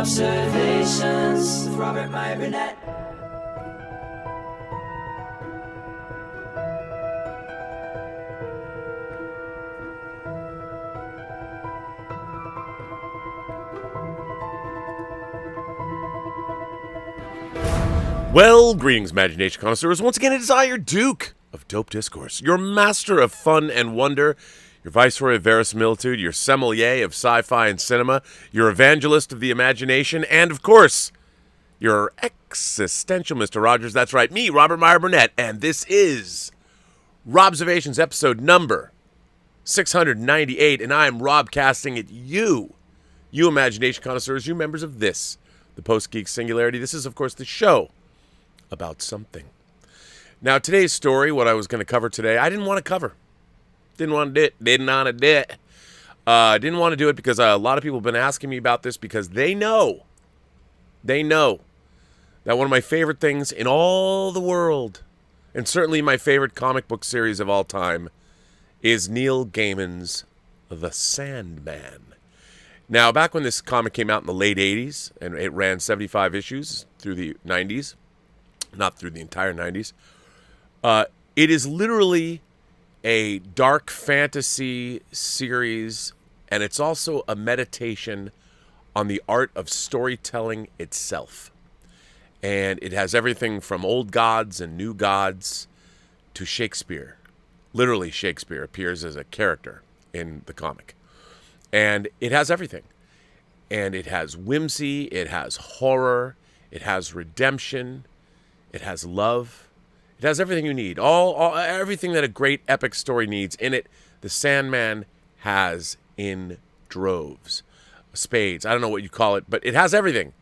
Robservations with Robert Meyer Burnett. Well, greetings, imagination connoisseurs. Once again, it is I, your Duke of Dope Discourse, your master of fun and wonder, your viceroy of verisimilitude, your sommelier of sci-fi and cinema, your evangelist of the imagination, and, of course, your existential Mr. Rogers. That's right, me, Robert Meyer Burnett, and this is Robservations, episode number 698, and I am Robcasting at you imagination connoisseurs, you members of this, the Post-Geek Singularity. This is, of course, the show about something. Now, today's story, what I was going to cover today, I didn't want to cover. Didn't want to do it. Didn't want to do it because a lot of people have been asking me about this because they know that one of my favorite things in all the world, and certainly my favorite comic book series of all time, is Neil Gaiman's The Sandman. Now, back when this comic came out in the late 80s, and it ran 75 issues through the 90s, not through the entire 90s, it is literally a dark fantasy series, and it's also a meditation on the art of storytelling itself. And it has everything from old gods and new gods to Shakespeare. Literally, Shakespeare appears as a character in the comic. And it has everything. And it has whimsy, it has horror, it has redemption, it has love. It has everything you need. Everything that a great epic story needs in it, the Sandman has in droves. Spades. I don't know what you call it, but it has everything.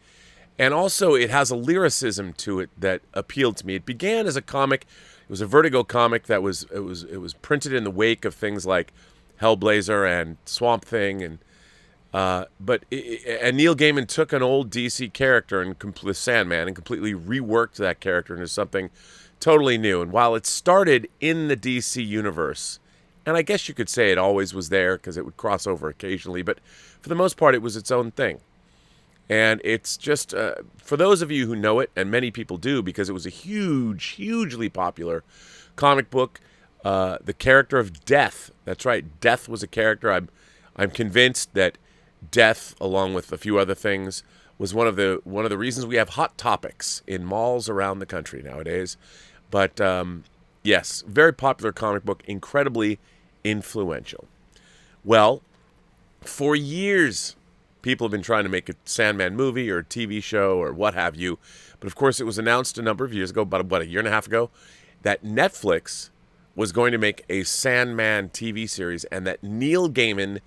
And also it has a lyricism to it that appealed to me. It began as a comic. It was a Vertigo comic that was printed in the wake of things like Hellblazer and Swamp Thing, and Neil Gaiman took an old DC character and Sandman and completely reworked that character into something totally new. And while it started in the DC universe, and I guess you could say it always was there because it would cross over occasionally, but for the most part it was its own thing. And it's just, for those of you who know it, and many people do because it was a hugely popular comic book, the character of Death, that's right, Death was a character. I'm convinced that Death, along with a few other things, was one of the reasons we have hot topics in malls around the country nowadays. But yes, very popular comic book, incredibly influential. Well, for years, people have been trying to make a Sandman movie or a TV show or what have you. But of course, it was announced a number of years ago, about a year and a half ago, that Netflix was going to make a Sandman TV series, and that Neil Gaiman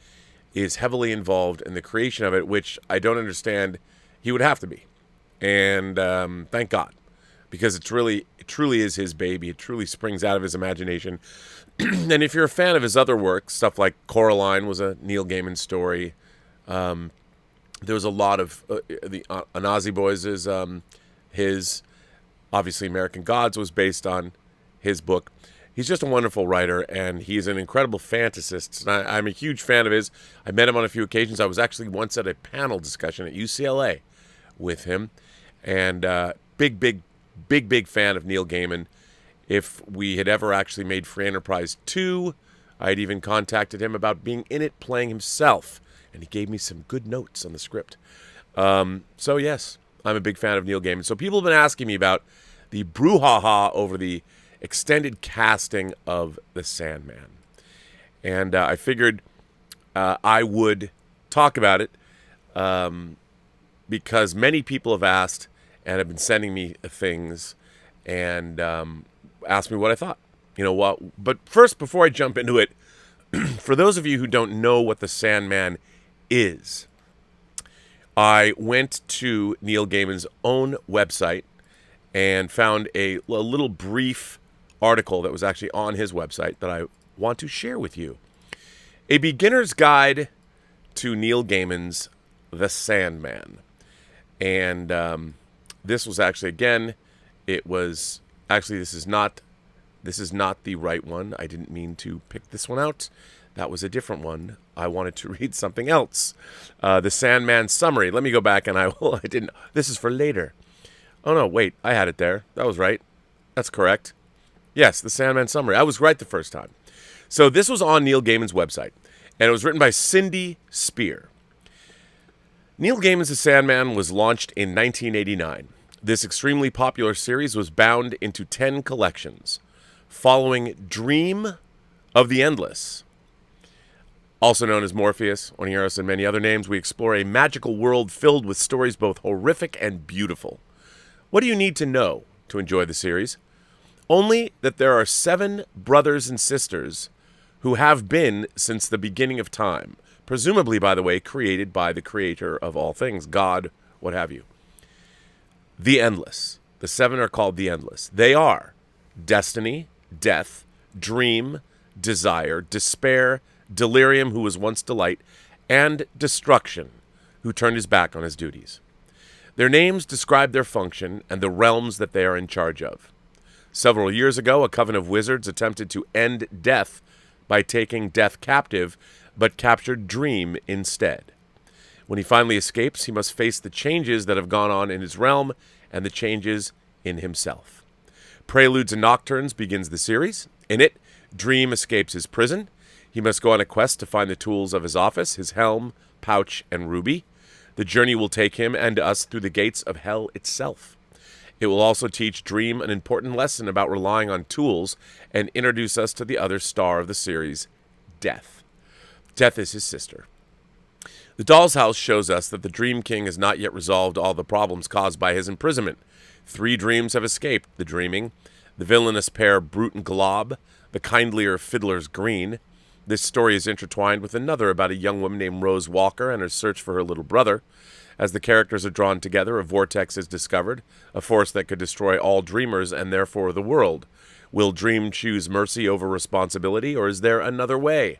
is heavily involved in the creation of it, which I don't understand. He would have to be. And thank God, because it truly is his baby. It truly springs out of his imagination. And if you're a fan of his other work, stuff like Coraline was a Neil Gaiman story. There was a lot of the Anazi Boys is his. Obviously, American Gods was based on his book. He's just a wonderful writer, and he's an incredible fantasist. And I'm a huge fan of his. I met him on a few occasions. I was actually once at a panel discussion at UCLA with him, and big fan of Neil Gaiman. If we had ever actually made Free Enterprise 2, I'd even contacted him about being in it, playing himself, and he gave me some good notes on the script. So yes, I'm a big fan of Neil Gaiman. So people have been asking me about the brouhaha over the extended casting of The Sandman. And I figured I would talk about it because many people have asked and have been sending me things and asked me what I thought. You know what? But first, before I jump into it, for those of you who don't know what The Sandman is, I went to Neil Gaiman's own website and found a little brief article that was actually on his website that I want to share with you. A Beginner's Guide to Neil Gaiman's The Sandman. And this was actually, again, it was, actually this is not the right one. I didn't mean to pick this one out. That was a different one. I wanted to read something else. The Sandman Summary. Let me go back and I didn't. This is for later. Oh, no, wait. I had it there. That was right. That's correct. Yes, the Sandman Summary. I was right the first time. So this was on Neil Gaiman's website, and it was written by Cindy Spear. Neil Gaiman's The Sandman was launched in 1989. This extremely popular series was bound into 10 collections, following Dream of the Endless. Also known as Morpheus, Oniros, and many other names, we explore a magical world filled with stories both horrific and beautiful. What do you need to know to enjoy the series? Only that there are 7 brothers and sisters who have been since the beginning of time. Presumably, by the way, created by the creator of all things, God, what have you. The Endless. The 7 are called the Endless. They are Destiny, Death, Dream, Desire, Despair, Delirium, who was once Delight, and Destruction, who turned his back on his duties. Their names describe their function and the realms that they are in charge of. Several years ago, a coven of wizards attempted to end Death by taking Death captive, but captured Dream instead. When he finally escapes, he must face the changes that have gone on in his realm and the changes in himself. Preludes and Nocturnes begins the series. In it, Dream escapes his prison. He must go on a quest to find the tools of his office, his helm, pouch, and ruby. The journey will take him and us through the gates of hell itself. It will also teach Dream an important lesson about relying on tools and introduce us to the other star of the series, Death. Death is his sister. The Doll's House shows us that the Dream King has not yet resolved all the problems caused by his imprisonment. 3 dreams have escaped the dreaming: the villainous pair Brute and Glob, the kindlier Fiddler's Green. This story is intertwined with another about a young woman named Rose Walker and her search for her little brother. As the characters are drawn together, a vortex is discovered, a force that could destroy all dreamers and therefore the world. Will Dream choose mercy over responsibility, or is there another way?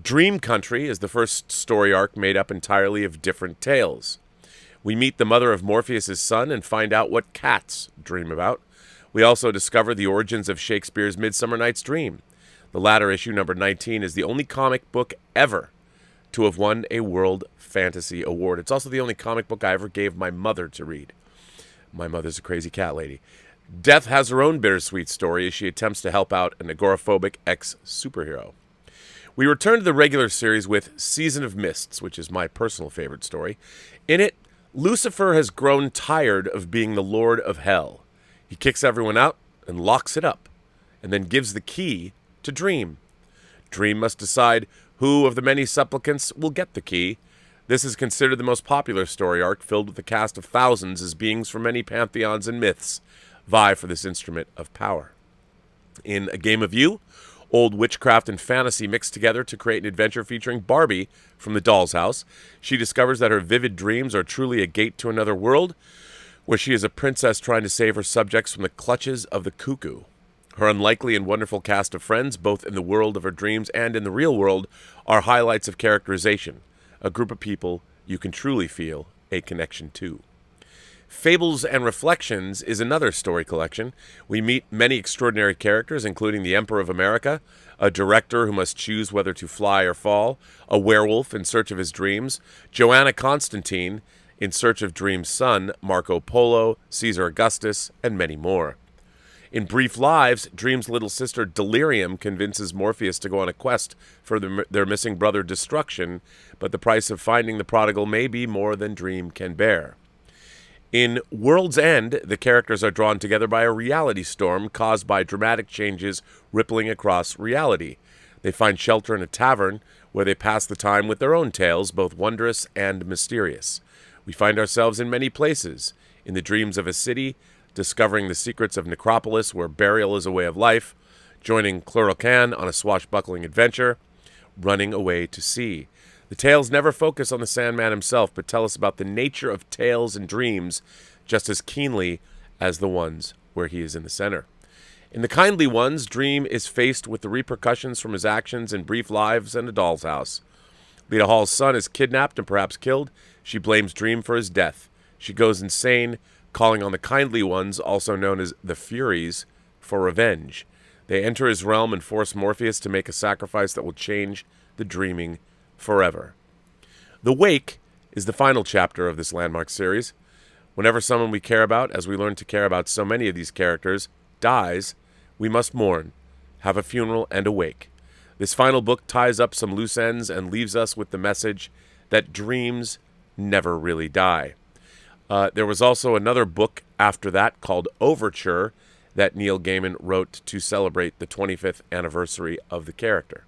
Dream Country is the first story arc made up entirely of different tales. We meet the mother of Morpheus' son and find out what cats dream about. We also discover the origins of Shakespeare's Midsummer Night's Dream. The latter issue, number 19, is the only comic book ever to have won a World Fantasy Award. It's also the only comic book I ever gave my mother to read. My mother's a crazy cat lady. Death has her own bittersweet story as she attempts to help out an agoraphobic ex-superhero. We return to the regular series with Season of Mists, which is my personal favorite story. In it, Lucifer has grown tired of being the Lord of Hell. He kicks everyone out and locks it up, and then gives the key to Dream. Dream must decide who of the many supplicants will get the key. This is considered the most popular story arc, filled with a cast of thousands as beings from many pantheons and myths vie for this instrument of power. In A Game of You, old witchcraft and fantasy mixed together to create an adventure featuring Barbie from the Doll's House. She discovers that her vivid dreams are truly a gate to another world, where she is a princess trying to save her subjects from the clutches of the cuckoo. Her unlikely and wonderful cast of friends, both in the world of her dreams and in the real world, are highlights of characterization, a group of people you can truly feel a connection to. Fables and Reflections is another story collection. We meet many extraordinary characters, including the Emperor of America, a director who must choose whether to fly or fall, a werewolf in search of his dreams, Joanna Constantine in search of Dream's son, Marco Polo, Caesar Augustus, and many more. In Brief Lives, Dream's little sister Delirium convinces Morpheus to go on a quest for their missing brother Destruction, but the price of finding the prodigal may be more than Dream can bear. In World's End, the characters are drawn together by a reality storm caused by dramatic changes rippling across reality. They find shelter in a tavern where they pass the time with their own tales, both wondrous and mysterious. We find ourselves in many places, in the dreams of a city, discovering the secrets of Necropolis, where burial is a way of life, joining Chlorocan on a swashbuckling adventure, running away to sea. The tales never focus on the Sandman himself, but tell us about the nature of tales and dreams just as keenly as the ones where he is in the center. In the kindly ones, Dream is faced with the repercussions from his actions in Brief Lives and A Doll's House. Lita Hall's son is kidnapped and perhaps killed. She blames Dream for his death. She goes insane, calling on the kindly ones, also known as the Furies, for revenge. They enter his realm and force Morpheus to make a sacrifice that will change the dreaming forever. The Wake is the final chapter of this landmark series. Whenever someone we care about, as we learn to care about so many of these characters, dies, we must mourn, have a funeral, and a wake. This final book ties up some loose ends and leaves us with the message that dreams never really die. There was also another book after that called Overture that Neil Gaiman wrote to celebrate the 25th anniversary of the character.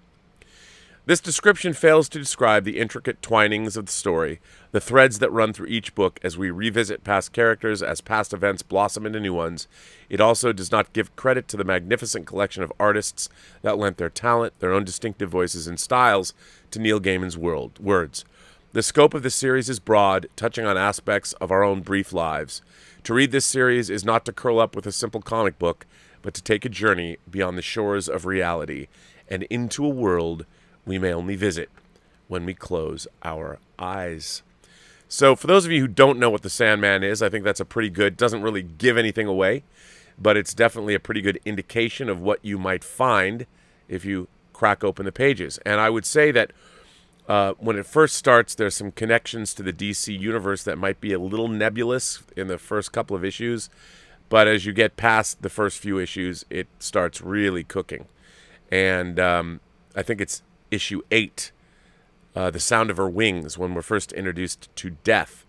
This description fails to describe the intricate twinings of the story, the threads that run through each book as we revisit past characters as past events blossom into new ones. It also does not give credit to the magnificent collection of artists that lent their talent, their own distinctive voices and styles to Neil Gaiman's words. The scope of this series is broad, touching on aspects of our own brief lives. To read this series is not to curl up with a simple comic book, but to take a journey beyond the shores of reality and into a world we may only visit when we close our eyes. So for those of you who don't know what the Sandman is, I think that's a pretty good, doesn't really give anything away, but it's definitely a pretty good indication of what you might find if you crack open the pages. And I would say that when it first starts, there's some connections to the DC universe that might be a little nebulous in the first couple of issues, but as you get past the first few issues, it starts really cooking. And I think it's issue 8, The Sound of Her Wings, when we're first introduced to Death.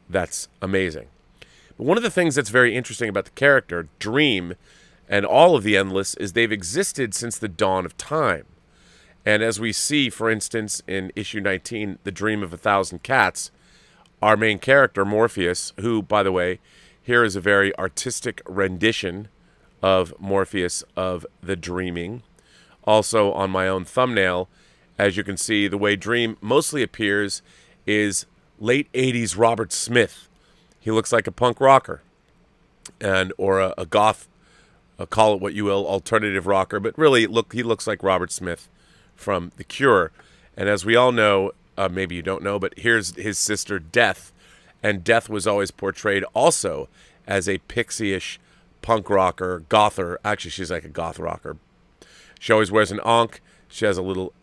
That's amazing. But one of the things that's very interesting about the character, Dream, and all of the Endless, is they've existed since the dawn of time. And as we see, for instance, in issue 19, The Dream of 1,000 Cats, our main character, Morpheus, who, by the way, here is a very artistic rendition of Morpheus of the Dreaming. Also on my own thumbnail, as you can see, the way Dream mostly appears is late 80s Robert Smith. He looks like a punk rocker or a goth, call it what you will, alternative rocker. But really, he looks like Robert Smith from The Cure. And as we all know, maybe you don't know, but here's his sister Death. And Death was always portrayed also as a pixie-ish punk rocker, gother. Actually, she's like a goth rocker. She always wears an ankh. She has a little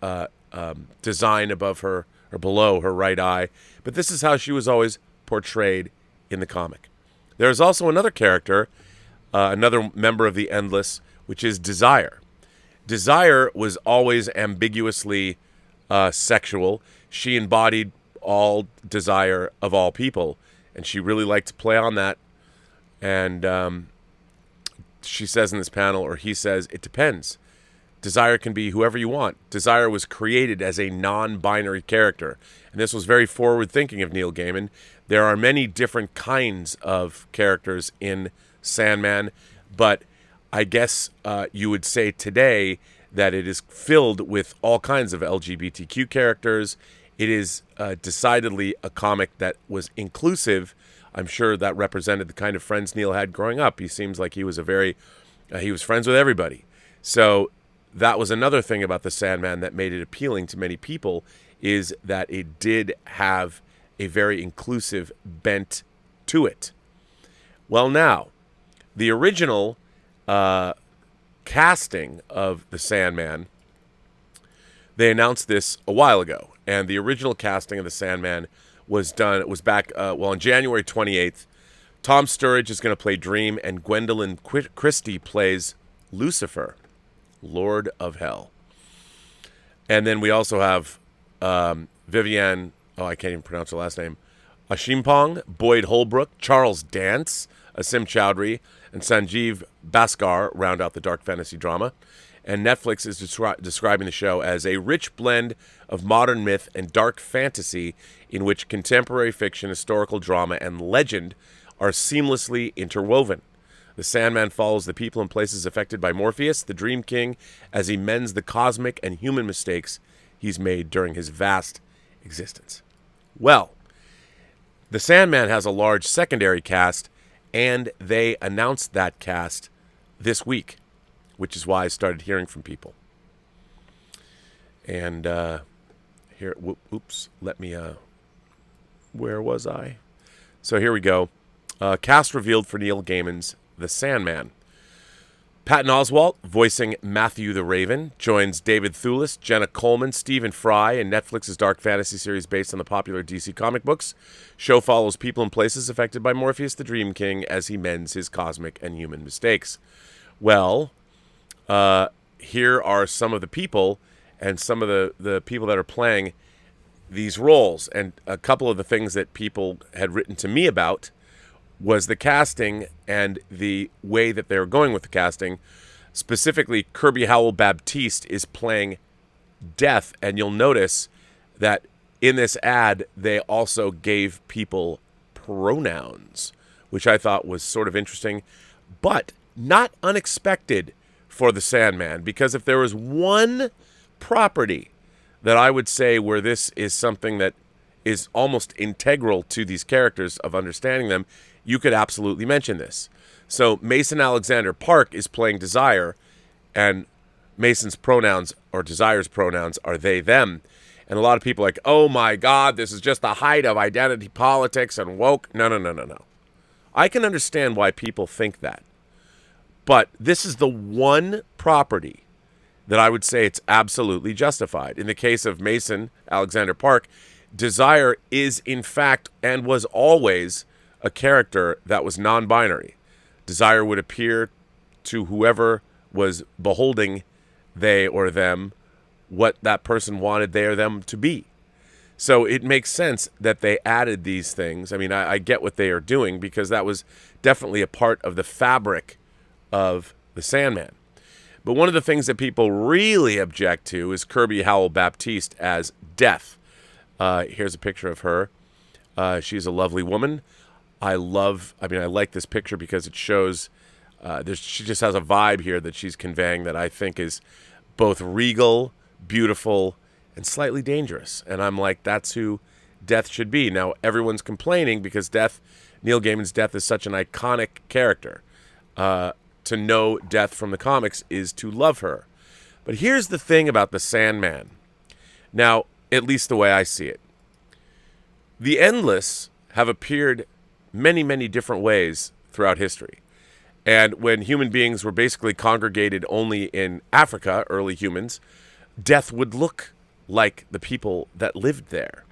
design above her, or below her right eye. But this is how she was always portrayed in the comic. There is also another character, another member of the Endless, which is Desire. Desire was always ambiguously sexual. She embodied all desire of all people, and she really liked to play on that. And she says in this panel, or he says, it depends. Desire can be whoever you want. Desire was created as a non-binary character. And this was very forward-thinking of Neil Gaiman. There are many different kinds of characters in Sandman, but I guess you would say today that it is filled with all kinds of LGBTQ characters. It is decidedly a comic that was inclusive. I'm sure that represented the kind of friends Neil had growing up. He seems like he was he was friends with everybody. So that was another thing about the Sandman that made it appealing to many people, is that it did have a very inclusive bent to it. Well, now, the original casting of the Sandman, they announced this a while ago, and the original casting of the Sandman was done. It was back, on January 28th. Tom Sturridge is going to play Dream, and Gwendolyn Christie plays Lucifer, Lord of Hell. And then we also have Vivian, I can't even pronounce her last name, Ashimpong, Boyd Holbrook, Charles Dance, Asim Chowdhury, and Sanjeev Bhaskar round out the dark fantasy drama. And Netflix is describing the show as a rich blend of modern myth and dark fantasy in which contemporary fiction, historical drama, and legend are seamlessly interwoven. The Sandman follows the people and places affected by Morpheus, the Dream King, as he mends the cosmic and human mistakes he's made during his vast existence. Well, the Sandman has a large secondary cast, and they announced that cast this week, which is why I started hearing from people. And here, oops, let me, where was I? So here we go. Cast revealed for Neil Gaiman's The Sandman. Patton Oswalt, voicing Matthew the Raven, joins David Thewlis, Jenna Coleman, Stephen Fry in Netflix's dark fantasy series based on the popular DC comic books. Show follows people and places affected by Morpheus the Dream King as he mends his cosmic and human mistakes. Well, here are some of the people and some of the people that are playing these roles. And a couple of the things that people had written to me about was the casting and the way that they were going with the casting. Specifically, Kirby Howell-Baptiste is playing Death, and you'll notice that in this ad, they also gave people pronouns, which I thought was sort of interesting, but not unexpected for the Sandman, because if there was one property that I would say where this is something that is almost integral to these characters of understanding them, you could absolutely mention this. So Mason Alexander Park is playing Desire, and Mason's pronouns, or Desire's pronouns, are they, them. And a lot of people are like, oh my God, this is just the height of identity politics and woke. No. I can understand why people think that. But this is the one property that I would say it's absolutely justified. In the case of Mason Alexander Park, Desire is in fact and was always a character that was non-binary. Desire would appear to whoever was beholding they or them what that person wanted they or them to be. So it makes sense that they added these things. I mean, I get what they are doing because that was definitely a part of the fabric of the Sandman. But one of the things that people really object to is Kirby Howell-Baptiste as Death. Here's a picture of her. She's a lovely woman. I like this picture because it shows she just has a vibe here that she's conveying that I think is both regal, beautiful, and slightly dangerous. And I'm like, that's who Death should be. Now, everyone's complaining because Neil Gaiman's Death is such an iconic character. To know Death from the comics is to love her. But here's the thing about the Sandman. Now, at least the way I see it. The Endless have appeared many, many different ways throughout history. And when human beings were basically congregated only in Africa, early humans, Death would look like the people that lived there.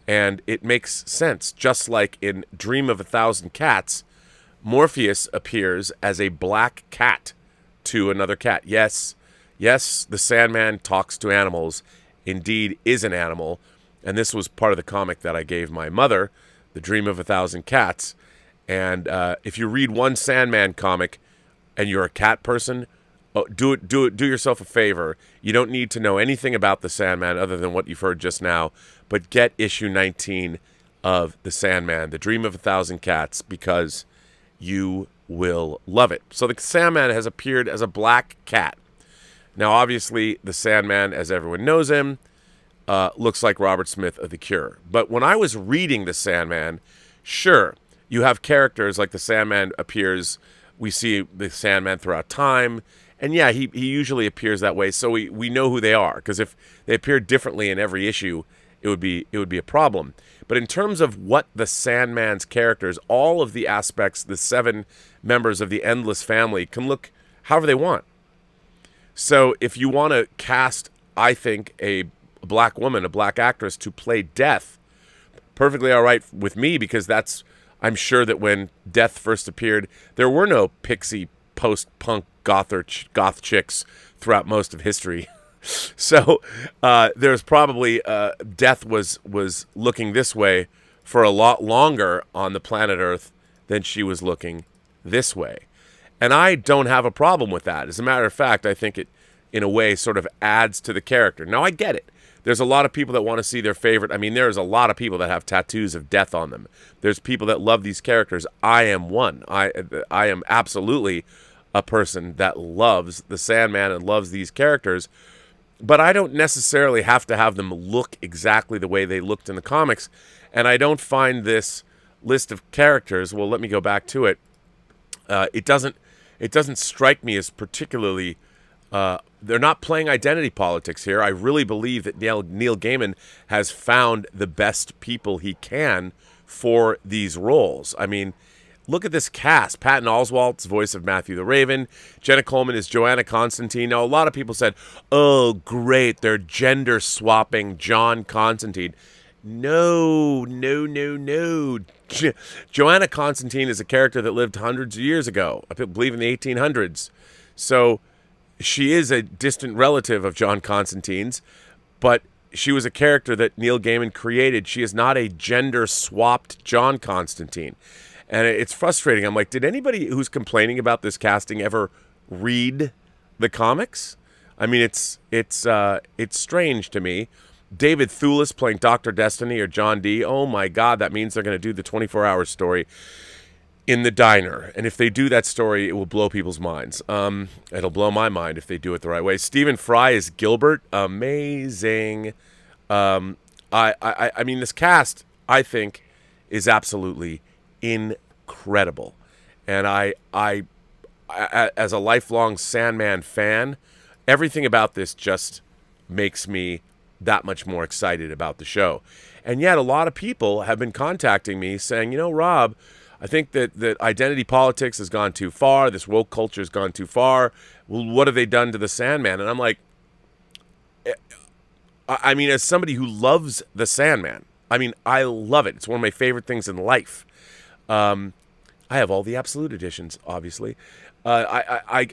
And it makes sense. Just like in Dream of a Thousand Cats, Morpheus appears as a black cat to another cat. Yes, the Sandman talks to animals, indeed is an animal. And this was part of the comic that I gave my mother, The Dream of a Thousand Cats. And if you read one Sandman comic and you're a cat person, do yourself a favor. You don't need to know anything about the Sandman other than what you've heard just now, but get issue 19 of the Sandman, The Dream of a Thousand Cats, because you will love it. So the Sandman has appeared as a black cat. Now, obviously, the Sandman, as everyone knows him, looks like Robert Smith of The Cure. But when I was reading the Sandman, sure, you have characters like the Sandman appears. We see the Sandman throughout time. And yeah, he usually appears that way, so we know who they are. Because if they appeared differently in every issue, it would be a problem. But in terms of what the Sandman's characters, all of the aspects, the 7 members of the Endless family can look however they want. So if you want to cast, I think, a black woman, a black actress to play Death, perfectly all right with me, because I'm sure that when Death first appeared, there were no pixie post-punk goth chicks throughout most of history. So there's probably Death was looking this way for a lot longer on the planet Earth than she was looking this way. And I don't have a problem with that. As a matter of fact, I think it, in a way, sort of adds to the character. Now, I get it. There's a lot of people that want to see their favorite. I mean, there's a lot of people that have tattoos of Death on them. There's people that love these characters. I am one. I am absolutely a person that loves the Sandman and loves these characters. But I don't necessarily have to have them look exactly the way they looked in the comics. And I don't find this list of characters, well, let me go back to it. It doesn't strike me as particularly... they're not playing identity politics here. I really believe that Neil Gaiman has found the best people he can for these roles. I mean, look at this cast. Patton Oswalt's voice of Matthew the Raven. Jenna Coleman is Joanna Constantine. Now, a lot of people said, oh, great, they're gender swapping John Constantine. No. Joanna Constantine is a character that lived hundreds of years ago. I believe in the 1800s. So she is a distant relative of John Constantine's, but she was a character that Neil Gaiman created. She is not a gender-swapped John Constantine. And it's frustrating. I'm like, did anybody who's complaining about this casting ever read the comics? I mean, it's strange to me. David Thewlis playing Dr. Destiny or John D. Oh, my God, that means they're going to do the 24-hour story in the diner. And if they do that story, it will blow people's minds. It'll blow my mind if they do it the right way. Stephen Fry is Gilbert. Amazing. I mean, this cast, I think, is absolutely incredible. And I as a lifelong Sandman fan, everything about this just makes me that much more excited about the show. And yet a lot of people have been contacting me saying, you know, Rob, I think that identity politics has gone too far. This woke culture has gone too far. Well, what have they done to the Sandman? And I'm like, I mean, as somebody who loves the Sandman, I mean, I love it. It's one of my favorite things in life. I have all the Absolute editions, obviously. I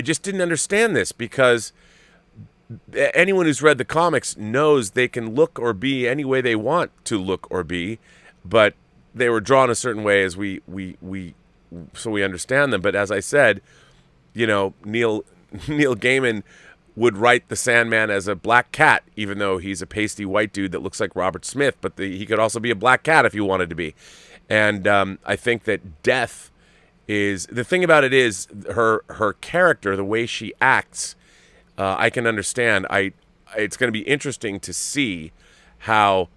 just didn't understand this because anyone who's read the comics knows they can look or be any way they want to look or be, but they were drawn a certain way as so we understand them. But as I said, you know, Neil Gaiman would write the Sandman as a black cat, even though he's a pasty white dude that looks like Robert Smith. But he could also be a black cat if he wanted to be. And I think that Death is the thing about it is her character, the way she acts. I can understand. It's going to be interesting to see how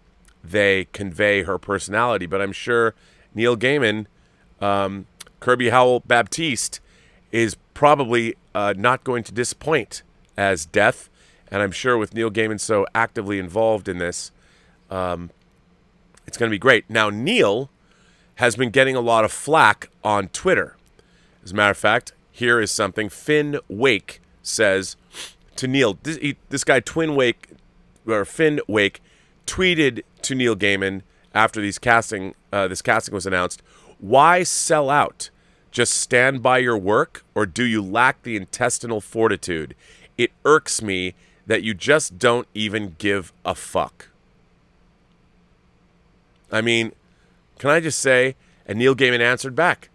they convey her personality, but I'm sure Neil Gaiman, Kirby Howell Baptiste, is probably not going to disappoint as Death, and I'm sure with Neil Gaiman so actively involved in this, it's going to be great. Now, Neil has been getting a lot of flack on Twitter. As a matter of fact, here is something Finn Wake says to Neil. This guy, Finn Wake, tweeted to Neil Gaiman after this casting was announced, "Why sell out? Just stand by your work, or do you lack the intestinal fortitude? It irks me that you just don't even give a fuck." I mean, can I just say, and Neil Gaiman answered back.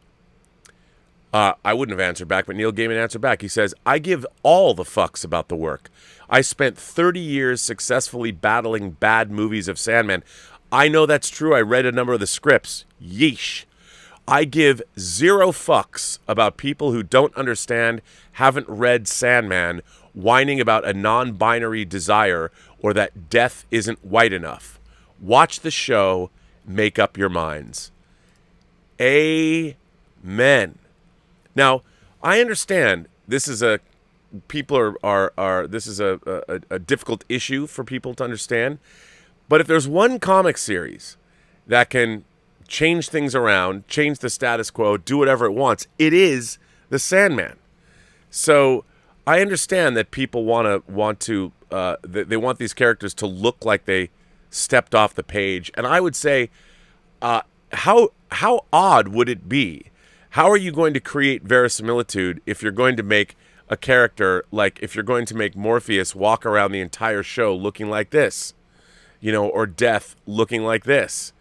I wouldn't have answered back, but Neil Gaiman answered back. He says, "I give all the fucks about the work. I spent 30 years successfully battling bad movies of Sandman. I know that's true. I read a number of the scripts. Yeesh. I give zero fucks about people who don't understand, haven't read Sandman, whining about a non-binary desire or that death isn't white enough. Watch the show, make up your minds." Amen. Now, I understand this is a difficult issue for people to understand, but if there's one comic series that can change things around, change the status quo, do whatever it wants, it is the Sandman. So I understand that people they want these characters to look like they stepped off the page, and I would say, how odd would it be? How are you going to create verisimilitude if you're going to make a character, like if you're going to make Morpheus walk around the entire show looking like this, you know, or Death looking like this?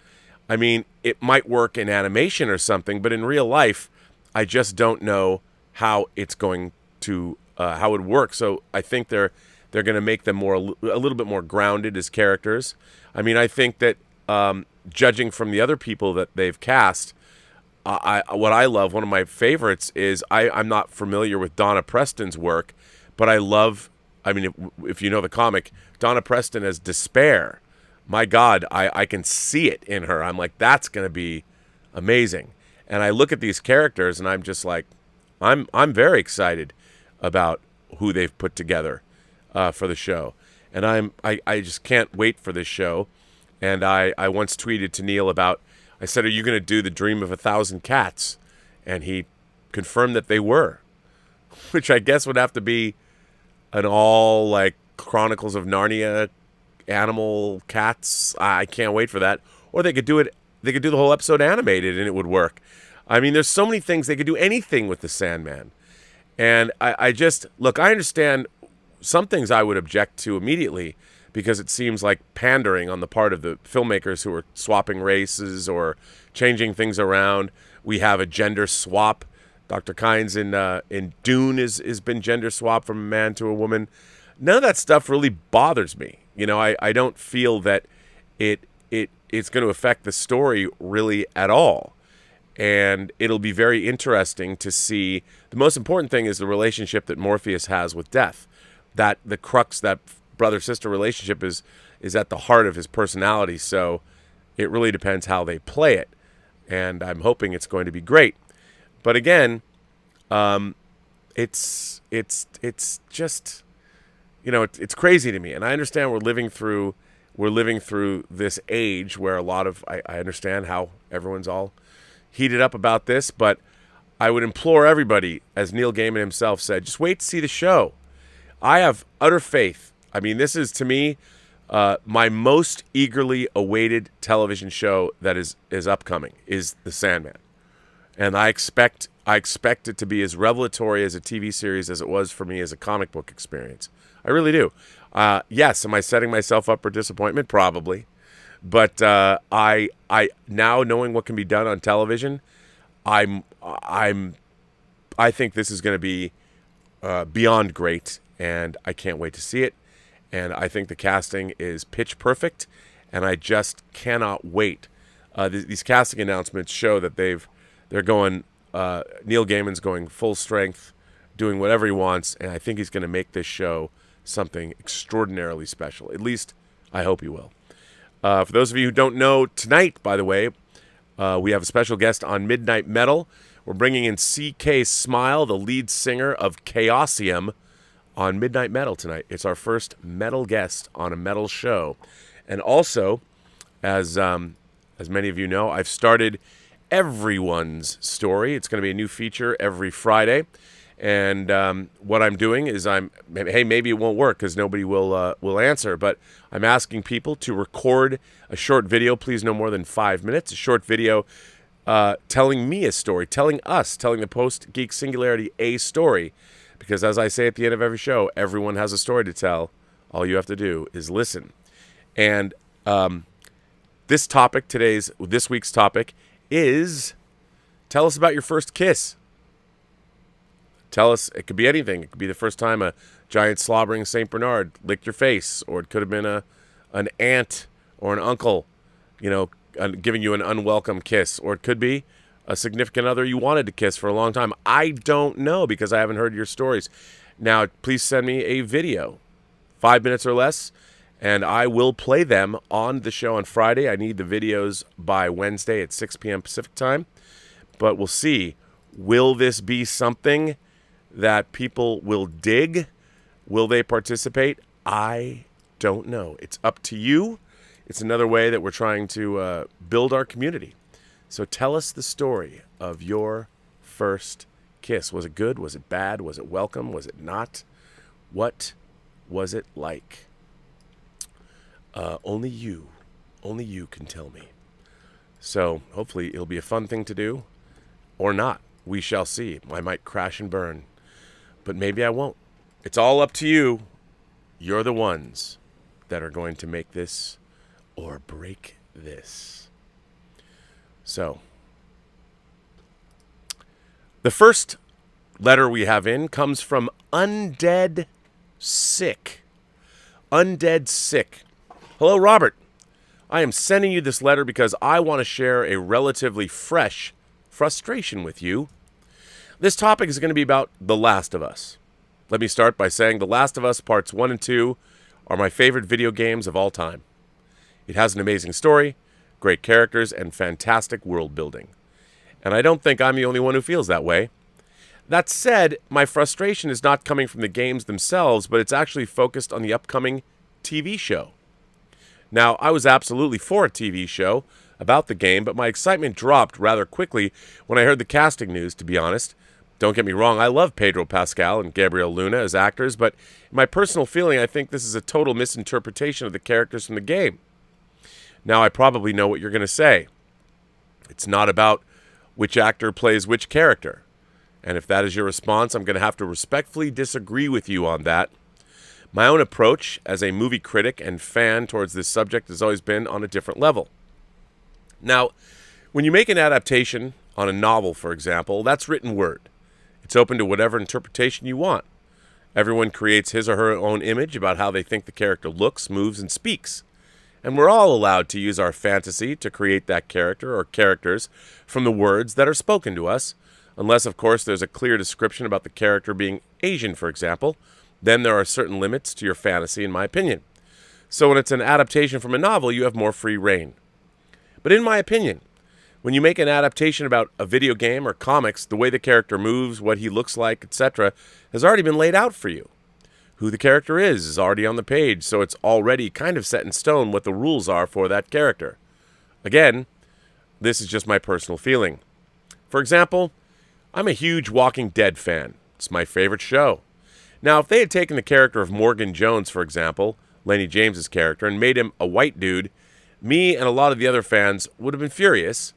I mean, it might work in animation or something, but in real life, I just don't know how it's going to how it would work. So I think they're going to make them a little bit more grounded as characters. I mean, I think that judging from the other people that they've cast, what I love, one of my favorites is I'm not familiar with Donna Preston's work, but I love. I mean, if you know the comic, Donna Preston as Despair. My God, I can see it in her. I'm like, that's going to be amazing. And I look at these characters, and I'm just like, I'm very excited about who they've put together for the show. And I just can't wait for this show. And I once tweeted to Neil about, I said, are you going to do the Dream of a Thousand Cats? And he confirmed that they were, which I guess would have to be an all like Chronicles of Narnia animal cats. I can't wait for that. Or they could do it. They could do the whole episode animated and it would work. I mean, there's so many things. They could do anything with the Sandman. And I just, look, I understand some things I would object to immediately because it seems like pandering on the part of the filmmakers who are swapping races or changing things around. We have a gender swap. Dr. Kynes in Dune has been gender swapped from a man to a woman. None of that stuff really bothers me. You know, I don't feel that it's going to affect the story really at all. And it'll be very interesting to see. The most important thing is the relationship that Morpheus has with death. That the crux, that brother-sister relationship is at the heart of his personality. So it really depends how they play it. And I'm hoping it's going to be great. But again, it's just, you know, it's crazy to me. And I understand we're living through this age where a lot of, I understand how everyone's all heated up about this, but I would implore everybody, as Neil Gaiman himself said, just wait to see the show. I have utter faith. I mean, this is, to me, my most eagerly awaited television show that is upcoming is The Sandman. And I expect it to be as revelatory as a TV series as it was for me as a comic book experience. I really do. Yes, am I setting myself up for disappointment? Probably. But I now, knowing what can be done on television, I think this is going to be beyond great, and I can't wait to see it. And I think the casting is pitch perfect, and I just cannot wait. These casting announcements show that they're going. Neil Gaiman's going full strength, doing whatever he wants, and I think he's going to make this show something extraordinarily special. At least I hope he will. For those of you who don't know, tonight, by the way, we have a special guest on Midnight Metal. We're bringing in C.K. Smile, the lead singer of Chaosium, on Midnight Metal tonight. It's our first metal guest on a metal show. And also, as many of you know, I've started Everyone's Story. It's going to be a new feature every Friday. And what I'm doing is maybe it won't work because nobody will answer, but I'm asking people to record a short video, please no more than 5 minutes, a short video telling me a story, telling the Post-Geek Singularity a story. Because as I say at the end of every show, everyone has a story to tell. All you have to do is listen. And this week's topic is, tell us about your first kiss. Tell us, it could be anything. It could be the first time a giant slobbering St. Bernard licked your face, or it could have been an aunt or an uncle, giving you an unwelcome kiss, or it could be a significant other you wanted to kiss for a long time. I don't know because I haven't heard your stories. Now, please send me a video, 5 minutes or less, and I will play them on the show on Friday. I need the videos by Wednesday at 6 p.m. Pacific time, but we'll see. Will this be something that people will dig? Will they participate? I don't know. It's up to you. It's another way that we're trying to build our community. So tell us the story of your first kiss. Was it good? Was it bad? Was it welcome? Was it not? What was it like? Only you can tell me. So hopefully it'll be a fun thing to do, or not. We shall see. I might crash and burn, but maybe I won't. It's all up to you. You're the ones that are going to make this or break this. So, the first letter we have in comes from Undead Sick. Undead Sick. Hello, Robert. I am sending you this letter because I want to share a relatively fresh frustration with you. This topic is going to be about The Last of Us. Let me start by saying The Last of Us Parts 1 and 2 are my favorite video games of all time. It has an amazing story, great characters, and fantastic world building. And I don't think I'm the only one who feels that way. That said, my frustration is not coming from the games themselves, but it's actually focused on the upcoming TV show. Now, I was absolutely for a TV show, about the game, but my excitement dropped rather quickly when I heard the casting news, to be honest. Don't get me wrong, I love Pedro Pascal and Gabriel Luna as actors, but in my personal feeling, I think this is a total misinterpretation of the characters from the game. Now, I probably know what you're going to say. It's not about which actor plays which character. And if that is your response, I'm going to have to respectfully disagree with you on that. My own approach as a movie critic and fan towards this subject has always been on a different level. Now, when you make an adaptation on a novel, for example, that's written word. It's open to whatever interpretation you want. Everyone creates his or her own image about how they think the character looks, moves, and speaks. And we're all allowed to use our fantasy to create that character or characters from the words that are spoken to us, unless, of course, there's a clear description about the character being Asian, for example. Then there are certain limits to your fantasy, in my opinion. So when it's an adaptation from a novel, you have more free reign. But in my opinion, when you make an adaptation about a video game or comics, the way the character moves, what he looks like, etc., has already been laid out for you. Who the character is already on the page, so it's already kind of set in stone what the rules are for that character. Again, this is just my personal feeling. For example, I'm a huge Walking Dead fan. It's my favorite show. Now, if they had taken the character of Morgan Jones, for example, Lenny James's character, and made him a white dude, me and a lot of the other fans would have been furious.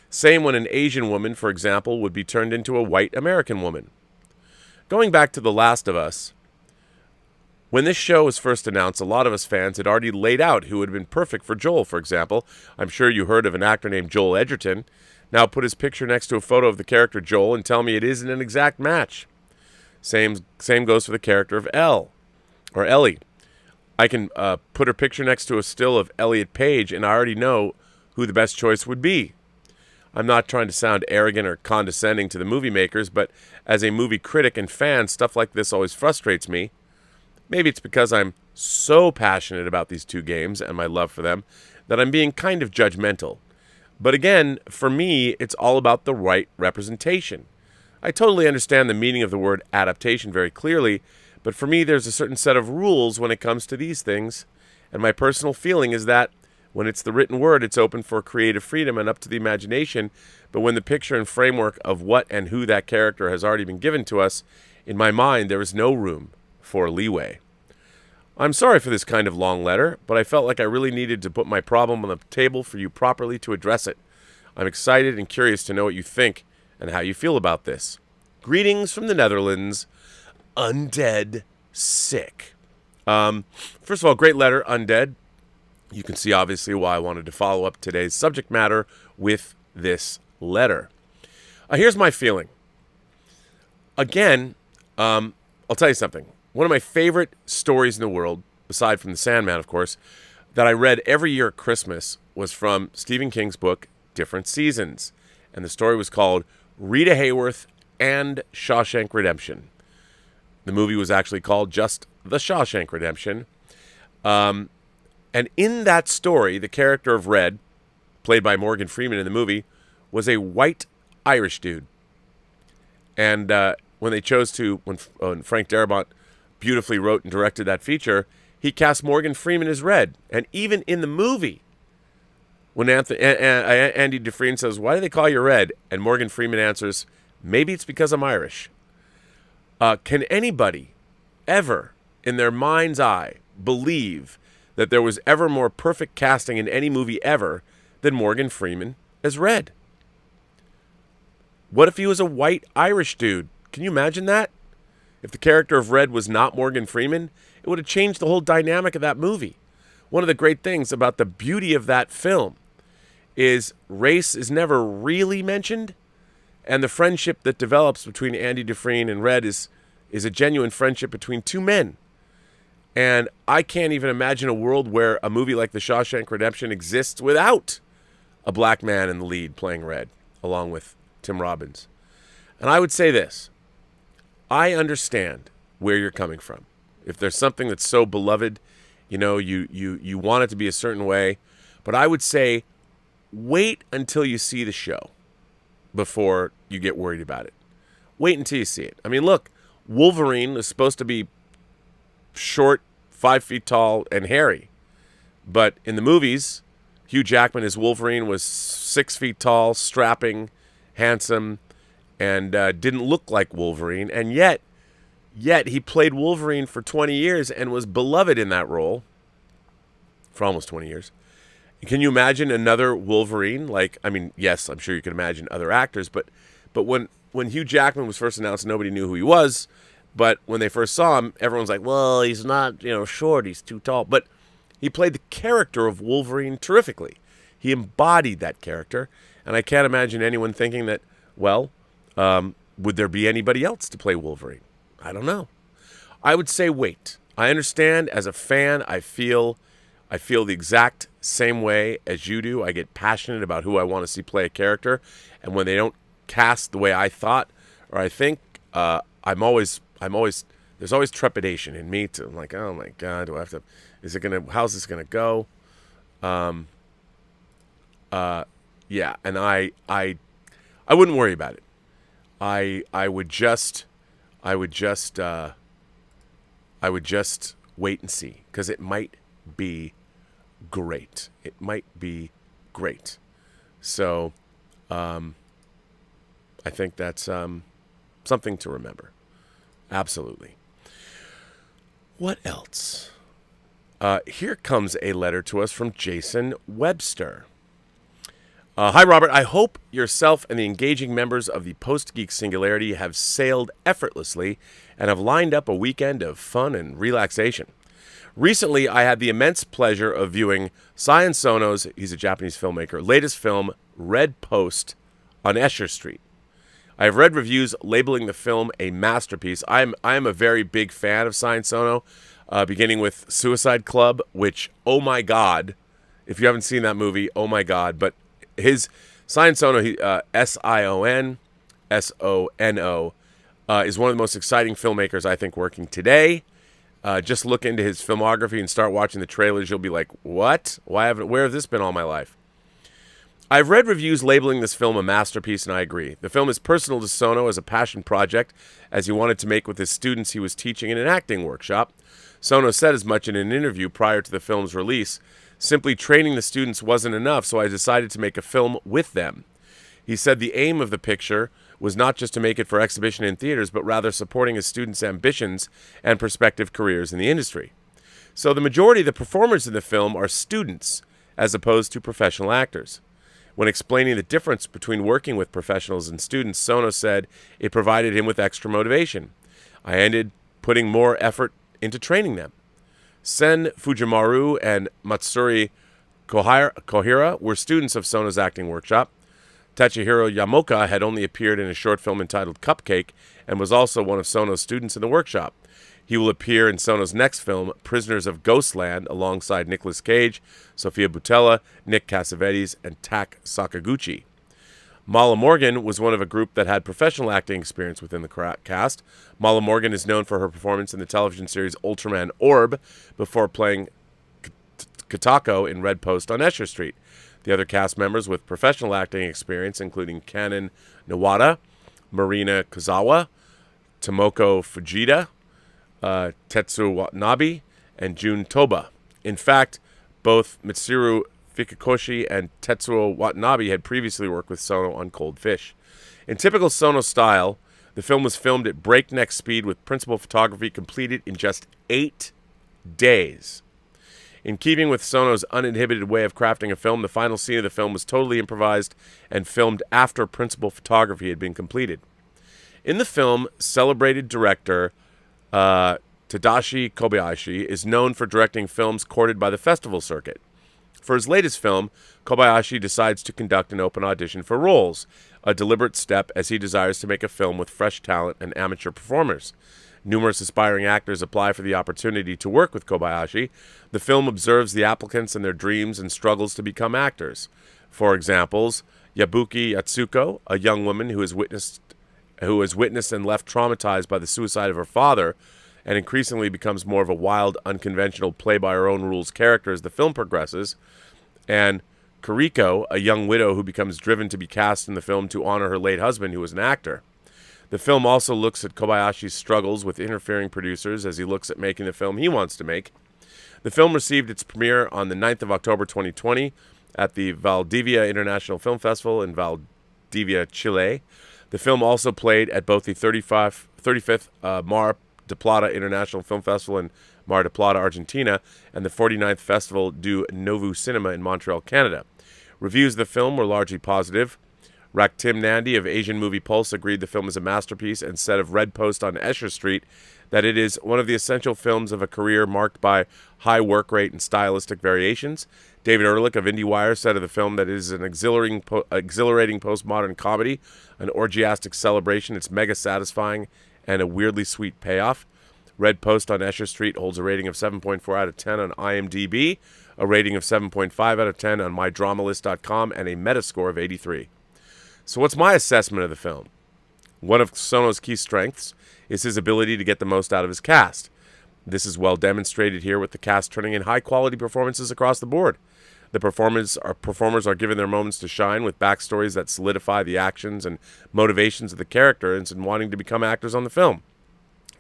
Same when an Asian woman, for example, would be turned into a white American woman. Going back to The Last of Us, when this show was first announced, a lot of us fans had already laid out who would have been perfect for Joel, for example. I'm sure you heard of an actor named Joel Edgerton. Now put his picture next to a photo of the character Joel and tell me it isn't an exact match. Same goes for the character of Ellie. I can put her picture next to a still of Elliot Page, and I already know who the best choice would be. I'm not trying to sound arrogant or condescending to the movie makers, but as a movie critic and fan, stuff like this always frustrates me. Maybe it's because I'm so passionate about these two games and my love for them that I'm being kind of judgmental. But again, for me, it's all about the right representation. I totally understand the meaning of the word adaptation very clearly, but for me, there's a certain set of rules when it comes to these things, and my personal feeling is that when it's the written word, it's open for creative freedom and up to the imagination, but when the picture and framework of what and who that character has already been given to us, in my mind, there is no room for leeway. I'm sorry for this kind of long letter, but I felt like I really needed to put my problem on the table for you properly to address it. I'm excited and curious to know what you think and how you feel about this. Greetings from the Netherlands, Undead Sick. First of all, great letter, Undead. You can see obviously why I wanted to follow up today's subject matter with this letter. Here's my feeling. Again, I'll tell you something. One of my favorite stories in the world, aside from the Sandman, of course, that I read every year at Christmas was from Stephen King's book, Different Seasons. And the story was called Rita Hayworth and Shawshank Redemption. The movie was actually called just The Shawshank Redemption. And in that story, the character of Red, played by Morgan Freeman in the movie, was a white Irish dude. And when they chose to, when Frank Darabont beautifully wrote and directed that feature, he cast Morgan Freeman as Red. And even in the movie, when Andy Dufresne says, "Why do they call you Red?" and Morgan Freeman answers, "Maybe it's because I'm Irish." Can anybody ever, in their mind's eye, believe that there was ever more perfect casting in any movie ever than Morgan Freeman as Red? What if he was a white Irish dude? Can you imagine that? If the character of Red was not Morgan Freeman, it would have changed the whole dynamic of that movie. One of the great things about the beauty of that film is race is never really mentioned, and the friendship that develops between Andy Dufresne and Red is a genuine friendship between two men. And I can't even imagine a world where a movie like The Shawshank Redemption exists without a black man in the lead playing Red, along with Tim Robbins. And I would say this. I understand where you're coming from. If there's something that's so beloved, you know, you want it to be a certain way. But I would say wait until you see the show before you get worried about it. Wait until you see it. I mean, look, Wolverine is supposed to be short, 5 feet tall, and hairy. But in the movies, Hugh Jackman as Wolverine was 6 feet tall, strapping, handsome, and didn't look like Wolverine. And yet he played Wolverine for 20 years and was beloved in that role for almost 20 years. Can you imagine another Wolverine? Yes, I'm sure you can imagine other actors, but when Hugh Jackman was first announced, nobody knew who he was. But when they first saw him, everyone's like, well, he's not, short, he's too tall. But he played the character of Wolverine terrifically. He embodied that character, and I can't imagine anyone thinking that, would there be anybody else to play Wolverine? I don't know. I would say wait. I understand, as a fan, I feel the exact same way as you do. I get passionate about who I want to see play a character, and when they don't cast the way I thought or I think, there's always trepidation in me I'm like, oh my God, how's this gonna go? Yeah, and I wouldn't worry about it. I would just wait and see, because it might be great. It might be great. So, I think that's something to remember. Absolutely. What else? Here comes a letter to us from Jason Webster. Hi, Robert. I hope yourself and the engaging members of the Post-Geek Singularity have sailed effortlessly and have lined up a weekend of fun and relaxation. Recently, I had the immense pleasure of viewing Saiyan Sono's, he's a Japanese filmmaker, latest film, Red Post, on Escher Street. I have read reviews labeling the film a masterpiece. I am a very big fan of Saiyan Sono, beginning with Suicide Club, which, oh my God, if you haven't seen that movie, oh my God. But his Saiyan Sono, Sionsono, is one of the most exciting filmmakers, I think, working today. Just look into his filmography and start watching the trailers. You'll be like, what? Where has this been all my life? I've read reviews labeling this film a masterpiece, and I agree. The film is personal to Sono as a passion project, as he wanted to make with his students he was teaching in an acting workshop. Sono said as much in an interview prior to the film's release. Simply training the students wasn't enough, so I decided to make a film with them. He said the aim of the picture was not just to make it for exhibition in theaters, but rather supporting his students' ambitions and prospective careers in the industry. So the majority of the performers in the film are students, as opposed to professional actors. When explaining the difference between working with professionals and students, Sono said it provided him with extra motivation. I ended putting more effort into training them. Sen Fujimaru and Matsuri Kohira were students of Sono's acting workshop. Tachihiro Yamoka had only appeared in a short film entitled Cupcake and was also one of Sono's students in the workshop. He will appear in Sono's next film, Prisoners of Ghostland, alongside Nicolas Cage, Sofia Boutella, Nick Cassavetes, and Tak Sakaguchi. Mala Morgan was one of a group that had professional acting experience within the cast. Mala Morgan is known for her performance in the television series Ultraman Orb before playing Katako in Red Post on Escher Street. The other cast members with professional acting experience, including Kanon Niwata, Marina Kozawa, Tomoko Fujita, Tetsuo Watanabe, and Jun Toba. In fact, both Mitsuru Fukakoshi and Tetsuo Watanabe had previously worked with Sono on Cold Fish. In typical Sono style, the film was filmed at breakneck speed with principal photography completed in just 8 days. In keeping with Sono's uninhibited way of crafting a film, the final scene of the film was totally improvised and filmed after principal photography had been completed. In the film, celebrated director Tadashi Kobayashi is known for directing films courted by the festival circuit. For his latest film, Kobayashi decides to conduct an open audition for roles, a deliberate step as he desires to make a film with fresh talent and amateur performers. Numerous aspiring actors apply for the opportunity to work with Kobayashi. The film observes the applicants and their dreams and struggles to become actors. For examples, Yabuki Yatsuko, a young woman who has witnessed and left traumatized by the suicide of her father, and increasingly becomes more of a wild, unconventional, play-by-her-own-rules character as the film progresses, and Kuriko, a young widow who becomes driven to be cast in the film to honor her late husband, who was an actor. The film also looks at Kobayashi's struggles with interfering producers as he looks at making the film he wants to make. The film received its premiere on the 9th of October 2020 at the Valdivia International Film Festival in Valdivia, Chile. The film also played at both the 35th Mar del Plata International Film Festival in Mar del Plata, Argentina, and the 49th Festival du Novo Cinema in Montreal, Canada. Reviews of the film were largely positive. Raktim Nandi of Asian Movie Pulse agreed the film is a masterpiece and said of Red Post on Escher Street that it is one of the essential films of a career marked by high work rate and stylistic variations. David Ehrlich of IndieWire said of the film that it is an exhilarating postmodern comedy, an orgiastic celebration, it's mega satisfying, and a weirdly sweet payoff. Red Post on Escher Street holds a rating of 7.4 out of 10 on IMDb, a rating of 7.5 out of 10 on mydramalist.com, and a Metascore of 83. So what's my assessment of the film? One of Sono's key strengths is his ability to get the most out of his cast. This is well demonstrated here with the cast turning in high-quality performances across the board. The performers are given their moments to shine with backstories that solidify the actions and motivations of the characters in wanting to become actors on the film.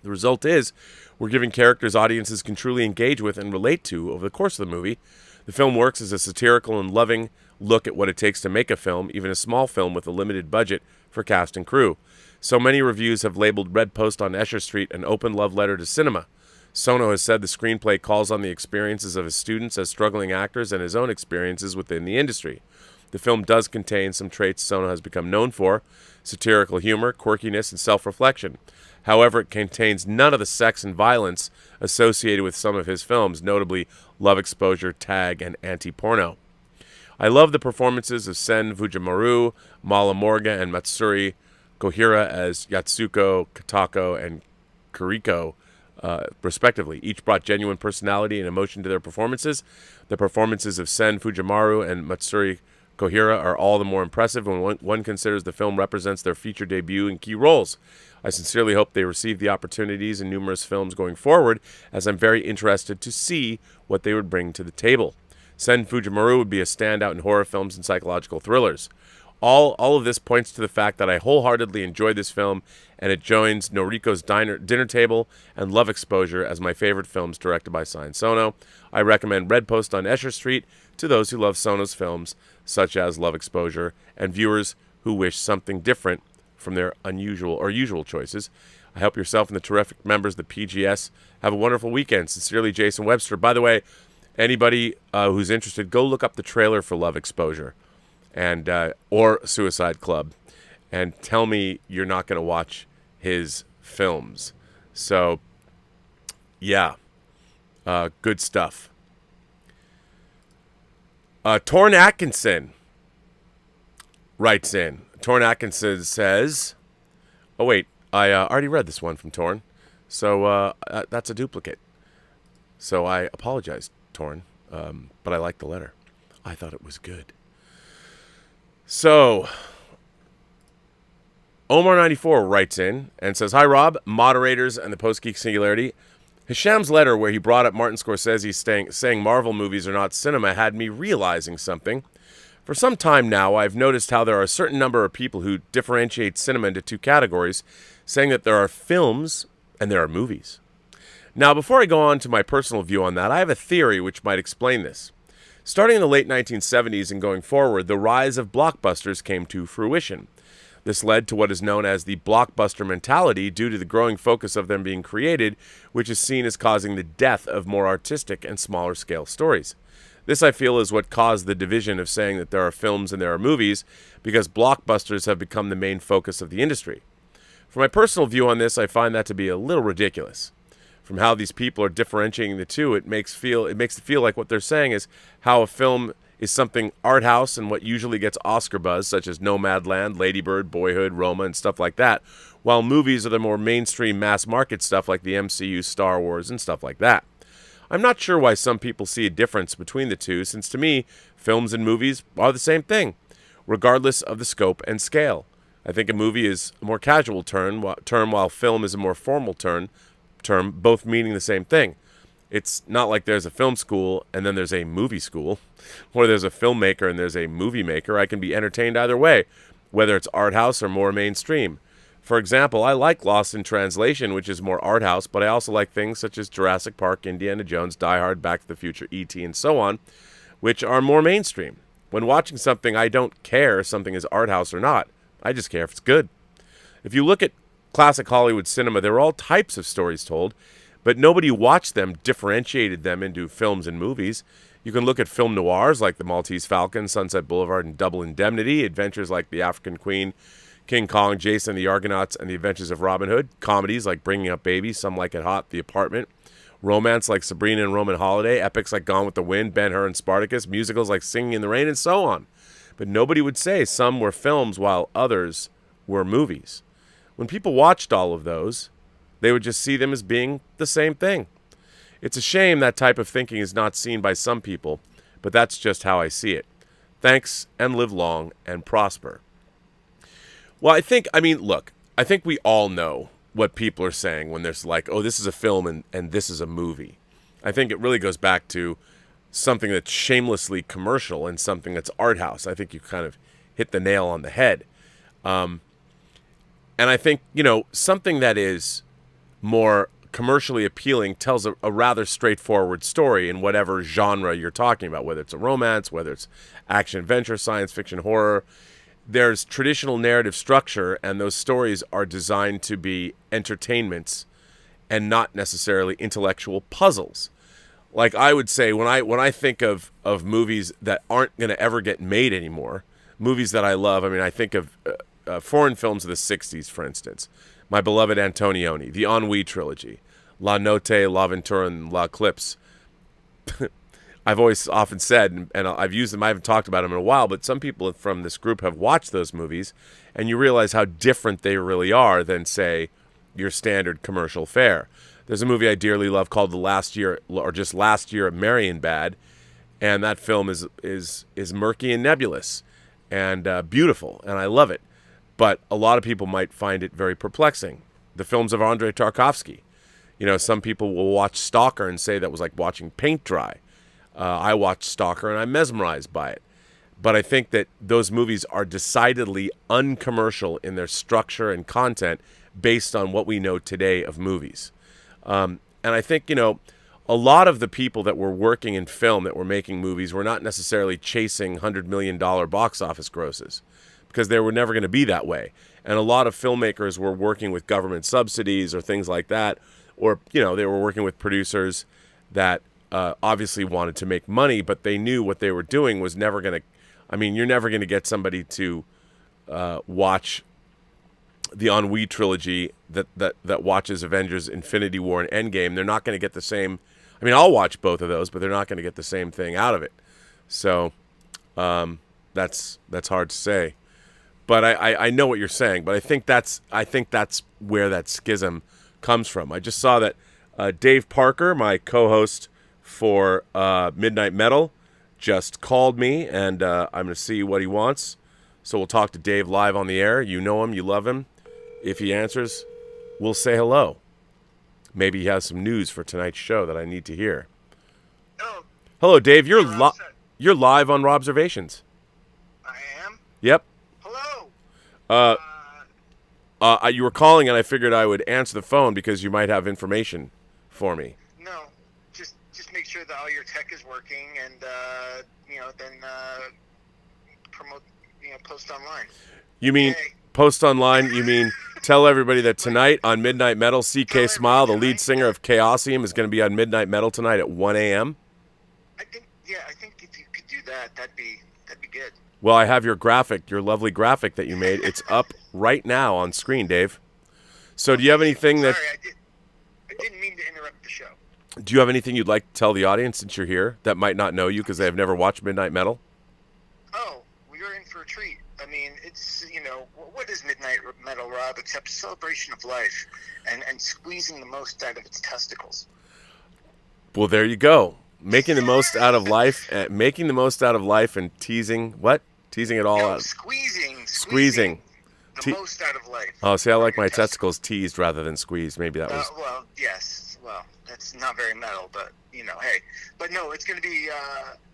The result is, we're giving characters audiences can truly engage with and relate to over the course of the movie. The film works as a satirical and loving look at what it takes to make a film, even a small film with a limited budget for cast and crew. So many reviews have labeled Red Post on Escher Street an open love letter to cinema. Sono has said the screenplay calls on the experiences of his students as struggling actors and his own experiences within the industry. The film does contain some traits Sono has become known for: satirical humor, quirkiness, and self-reflection. However, it contains none of the sex and violence associated with some of his films, notably Love Exposure, Tag, and Anti-Porno. I love the performances of Sen Fujimaru, Mala Morga, and Matsuri Kohira as Yatsuko, Katako, and Kuriko, respectively. Each brought genuine personality and emotion to their performances. The performances of Sen Fujimaru and Matsuri Kohira are all the more impressive when one considers the film represents their feature debut in key roles. I sincerely hope they receive the opportunities in numerous films going forward, as I'm very interested to see what they would bring to the table. Sen Fujimaru would be a standout in horror films and psychological thrillers. All of this points to the fact that I wholeheartedly enjoyed this film, and it joins Noriko's Dinner Table and Love Exposure as my favorite films directed by Sono. I recommend Red Post on Escher Street to those who love Sono's films, such as Love Exposure, and viewers who wish something different from their unusual or usual choices. I hope yourself and the terrific members of the PGS have a wonderful weekend. Sincerely, Jason Webster. By the way, anybody who's interested, go look up the trailer for Love Exposure and or Suicide Club, and tell me you're not going to watch his films. So, yeah, good stuff. Torn Atkinson writes in. Torn Atkinson says, oh wait, I already read this one from Torn, so that's a duplicate. So I apologize, Torn, but I like the letter. I thought it was good. So, Omar94 writes in and says, hi Rob, moderators, and the Post-Geek Singularity. Hisham's letter where he brought up Martin Scorsese saying Marvel movies are not cinema had me realizing something. For some time now, I've noticed how there are a certain number of people who differentiate cinema into two categories, saying that there are films and there are movies. Now, before I go on to my personal view on that, I have a theory which might explain this. Starting in the late 1970s and going forward, the rise of blockbusters came to fruition. This led to what is known as the blockbuster mentality due to the growing focus of them being created, which is seen as causing the death of more artistic and smaller scale stories. This, I feel, is what caused the division of saying that there are films and there are movies, because blockbusters have become the main focus of the industry. For my personal view on this, I find that to be a little ridiculous. From how these people are differentiating the two, it makes it feel like what they're saying is how a film is something art house and what usually gets Oscar buzz, such as Nomadland, Lady Bird, Boyhood, Roma, and stuff like that, while movies are the more mainstream mass market stuff like the MCU, Star Wars, and stuff like that. I'm not sure why some people see a difference between the two, since to me, films and movies are the same thing, regardless of the scope and scale. I think a movie is a more casual term while film is a more formal term, both meaning the same thing. It's not like there's a film school and then there's a movie school, or there's a filmmaker and there's a movie maker. I can be entertained either way, whether it's art house or more mainstream. For example, I like Lost in Translation, which is more art house, but I also like things such as Jurassic Park, Indiana Jones, Die Hard, Back to the Future, E.T., and so on, which are more mainstream. When watching something, I don't care if something is art house or not. I just care if it's good. If you look at classic Hollywood cinema, there were all types of stories told, but nobody who watched them differentiated them into films and movies. You can look at film noirs like The Maltese Falcon, Sunset Boulevard, and Double Indemnity, adventures like The African Queen, King Kong, Jason the Argonauts, and The Adventures of Robin Hood, comedies like Bringing Up Baby, Some Like It Hot, The Apartment, romance like Sabrina and Roman Holiday, epics like Gone with the Wind, Ben-Hur and Spartacus, musicals like Singing in the Rain, and so on. But nobody would say some were films while others were movies. When people watched all of those, they would just see them as being the same thing. It's a shame that type of thinking is not seen by some people, but that's just how I see it. Thanks, and live long and prosper. Well, I think we all know what people are saying when there's like, oh, this is a film and this is a movie. I think it really goes back to something that's shamelessly commercial and something that's art house. I think you kind of hit the nail on the head. And I think, something that is more commercially appealing tells a rather straightforward story in whatever genre you're talking about, whether it's a romance, whether it's action, adventure, science fiction, horror. There's traditional narrative structure, and those stories are designed to be entertainments and not necessarily intellectual puzzles. Like I would say, when I think of movies that aren't going to ever get made anymore, movies that I love, I think of foreign films of the 60s, for instance. My beloved Antonioni, the Ennui trilogy, La Notte, L'Avventura, and La Eclipse. I've always often said, and I've used them, I haven't talked about them in a while, but some people from this group have watched those movies, and you realize how different they really are than, say, your standard commercial fare. There's a movie I dearly love called Last Year at Marienbad, and that film is murky and nebulous and beautiful, and I love it. But a lot of people might find it very perplexing. The films of Andrei Tarkovsky. Some people will watch Stalker and say that was like watching paint dry. I watched Stalker and I'm mesmerized by it. But I think that those movies are decidedly uncommercial in their structure and content based on what we know today of movies. And I think, a lot of the people that were working in film, that were making movies, were not necessarily chasing $100 million box office grosses, because they were never going to be that way. And a lot of filmmakers were working with government subsidies or things like that, or, they were working with producers that obviously wanted to make money, but they knew what they were doing was never going to, you're never going to get somebody to watch the Ennui trilogy that watches Avengers Infinity War and Endgame. They're not going to get the same, I'll watch both of those, but they're not going to get the same thing out of it. So that's hard to say. But I know what you're saying, but I think that's where that schism comes from. I just saw that Dave Parker, my co-host for Midnight Metal, just called me, and I'm going to see what he wants. So we'll talk to Dave live on the air. You know him, you love him. If he answers, we'll say hello. Maybe he has some news for tonight's show that I need to hear. Hello, Dave. You're live on Robservations. I am? Yep. Hello. You were calling, and I figured I would answer the phone because you might have information for me. No, just make sure that all your tech is working, and then promote, post online. You mean post online? You mean tell everybody that tonight on Midnight Metal, CK Smile, the lead singer of Chaosium, is going to be on Midnight Metal tonight at 1 a.m. I think if you could do that, that'd be good. Well, I have your lovely graphic that you made. It's up right now on screen, Dave. So do you have anything that... Sorry, I didn't mean to interrupt the show. Do you have anything you'd like to tell the audience since you're here that might not know you because they have never watched Midnight Metal? Oh, you're in for a treat. It's, what is Midnight Metal, Rob, except a celebration of life and squeezing the most out of its testicles? Well, there you go. Making the most out of life, and teasing what? Teasing it all out. Squeezing the most out of life. Oh, see, I like my testicles teased rather than squeezed. Maybe that was... well, yes. Well, that's not very metal, but, hey. But no, it's going to be...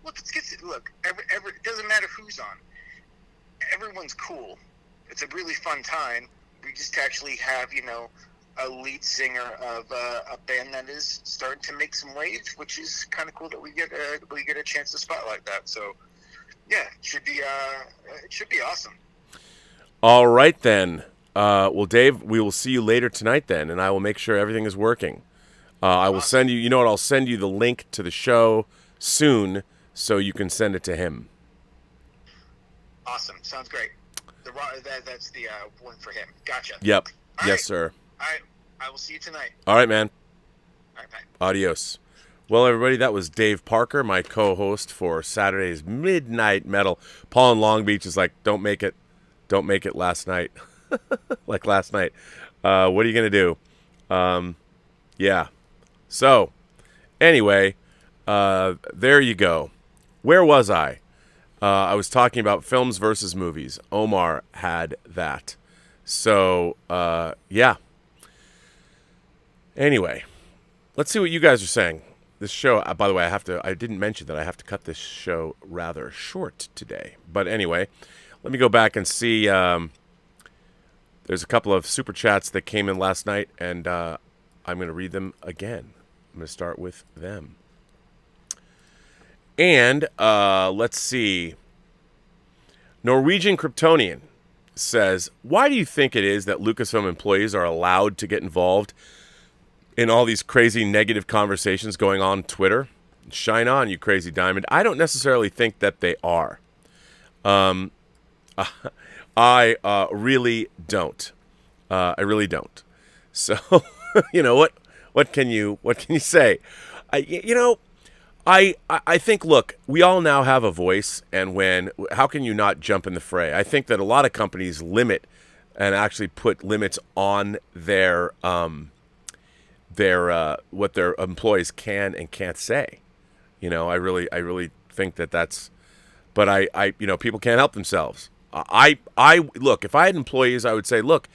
Look, it doesn't matter who's on. Everyone's cool. It's a really fun time. We just actually have, a lead singer of a band that is starting to make some waves, which is kind of cool that we get a chance to spotlight that. So, Yeah, it should be awesome. All right, then. Well, Dave, we will see you later tonight then, and I will make sure everything is working. I will send you, you know what, I'll send you the link to the show soon so you can send it to him. Awesome. Sounds great. That's the one for him. Gotcha. Yep. All yes, right. sir. All right. I will see you tonight. All right, man. All right, bye. Adios. Well, everybody, that was Dave Parker, my co-host for Saturday's Midnight Metal. Paul in Long Beach is like, don't make it last night. Like last night. What are you going to do? Yeah. So, anyway, there you go. Where was I? I was talking about films versus movies. Omar had that. So, yeah. Anyway, let's see what you guys are saying. This show, by the way, I didn't mention that I have to cut this show rather short today. But anyway, let me go back and see. There's a couple of super chats that came in last night, and I'm going to read them again. I'm going to start with them. And let's see. Norwegian Kryptonian says, why do you think it is that Lucasfilm employees are allowed to get involved in all these crazy negative conversations going on Twitter? Shine on, you crazy diamond. I don't necessarily think that they are. I really don't. I really don't. So, you know what can you say? I think, look, we all now have a voice, and how can you not jump in the fray? I think that a lot of companies limit and actually put limits on their what their employees can and can't say. I really think that's, but I people can't help themselves. I look, if I had employees, I would say, look,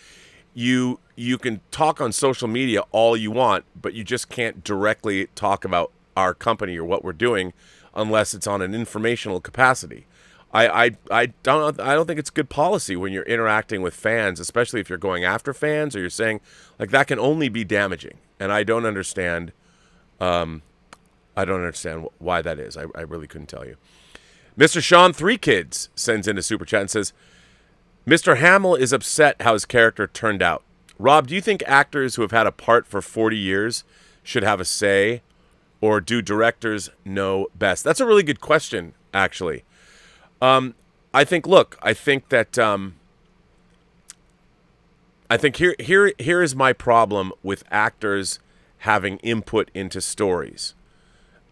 you can talk on social media all you want, but you just can't directly talk about our company or what we're doing unless it's on an informational capacity. I don't think it's good policy when you're interacting with fans, especially if you're going after fans or you're saying, like, that can only be damaging. And I don't understand why that is. I really couldn't tell you. Mr. Sean Three Kids sends in a super chat and says, Mr. Hamill is upset how his character turned out. Rob, do you think actors who have had a part for 40 years should have a say, or do directors know best? That's a really good question, actually. I think here is my problem with actors having input into stories.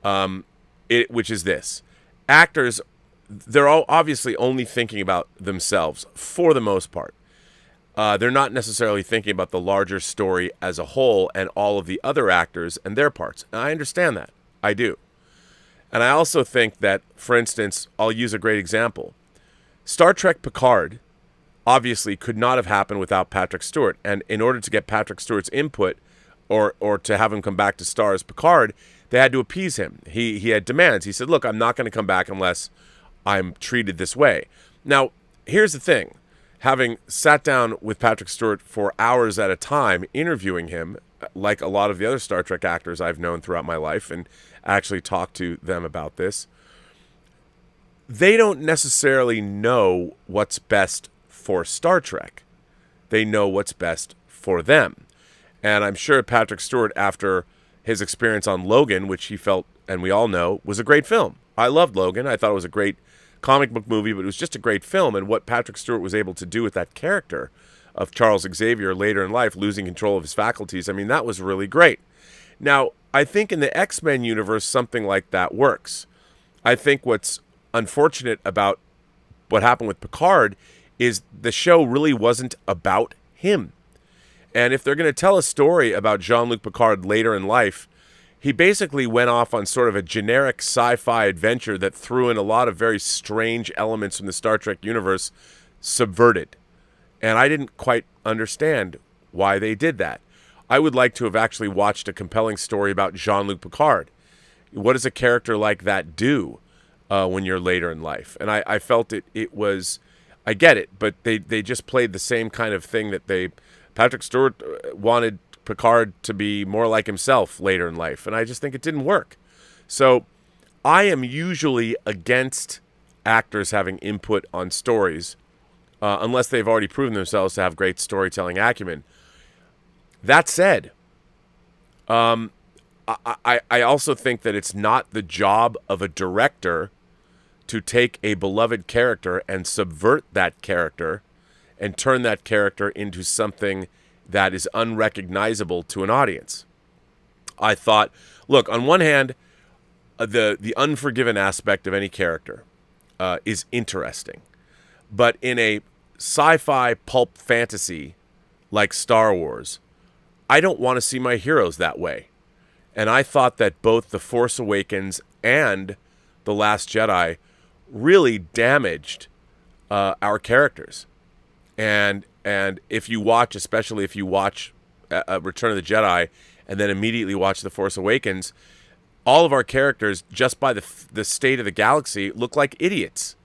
Which is this. Actors, they're all obviously only thinking about themselves for the most part. They're not necessarily thinking about the larger story as a whole and all of the other actors and their parts. And I understand that. I do. And I also think that, for instance, I'll use a great example. Star Trek Picard obviously could not have happened without Patrick Stewart. And in order to get Patrick Stewart's input or to have him come back to star as Picard, they had to appease him. He had demands. He said, look, I'm not going to come back unless I'm treated this way. Now, here's the thing. Having sat down with Patrick Stewart for hours at a time, interviewing him, like a lot of the other Star Trek actors I've known throughout my life, and actually talked to them about this, they don't necessarily know what's best for Star Trek. They know what's best for them. And I'm sure Patrick Stewart, after his experience on Logan, which he felt, and we all know, was a great film. I loved Logan. I thought it was a great comic book movie, but it was just a great film. And what Patrick Stewart was able to do with that character of Charles Xavier later in life, losing control of his faculties, I mean, that was really great. Now, I think in the X-Men universe, something like that works. I think what's unfortunate about what happened with Picard is the show really wasn't about him. And if they're going to tell a story about Jean-Luc Picard later in life, he basically went off on sort of a generic sci-fi adventure that threw in a lot of very strange elements from the Star Trek universe, subverted. And I didn't quite understand why they did that. I would like to have actually watched a compelling story about Jean-Luc Picard. What does a character like that do when you're later in life? And I felt it was, I get it, but they just played the same kind of thing that Patrick Stewart wanted Picard to be more like himself later in life, and I just think it didn't work. So I am usually against actors having input on stories, unless they've already proven themselves to have great storytelling acumen. That said, I also think that it's not the job of a director to take a beloved character and subvert that character and turn that character into something that is unrecognizable to an audience. I thought, look, on one hand, the Unforgiven aspect of any character is interesting. But in a sci-fi pulp fantasy like Star Wars, I don't want to see my heroes that way. And I thought that both The Force Awakens and The Last Jedi really damaged our characters. And if you watch, especially if you watch Return of the Jedi and then immediately watch The Force Awakens, all of our characters, just by the state of the galaxy, look like idiots.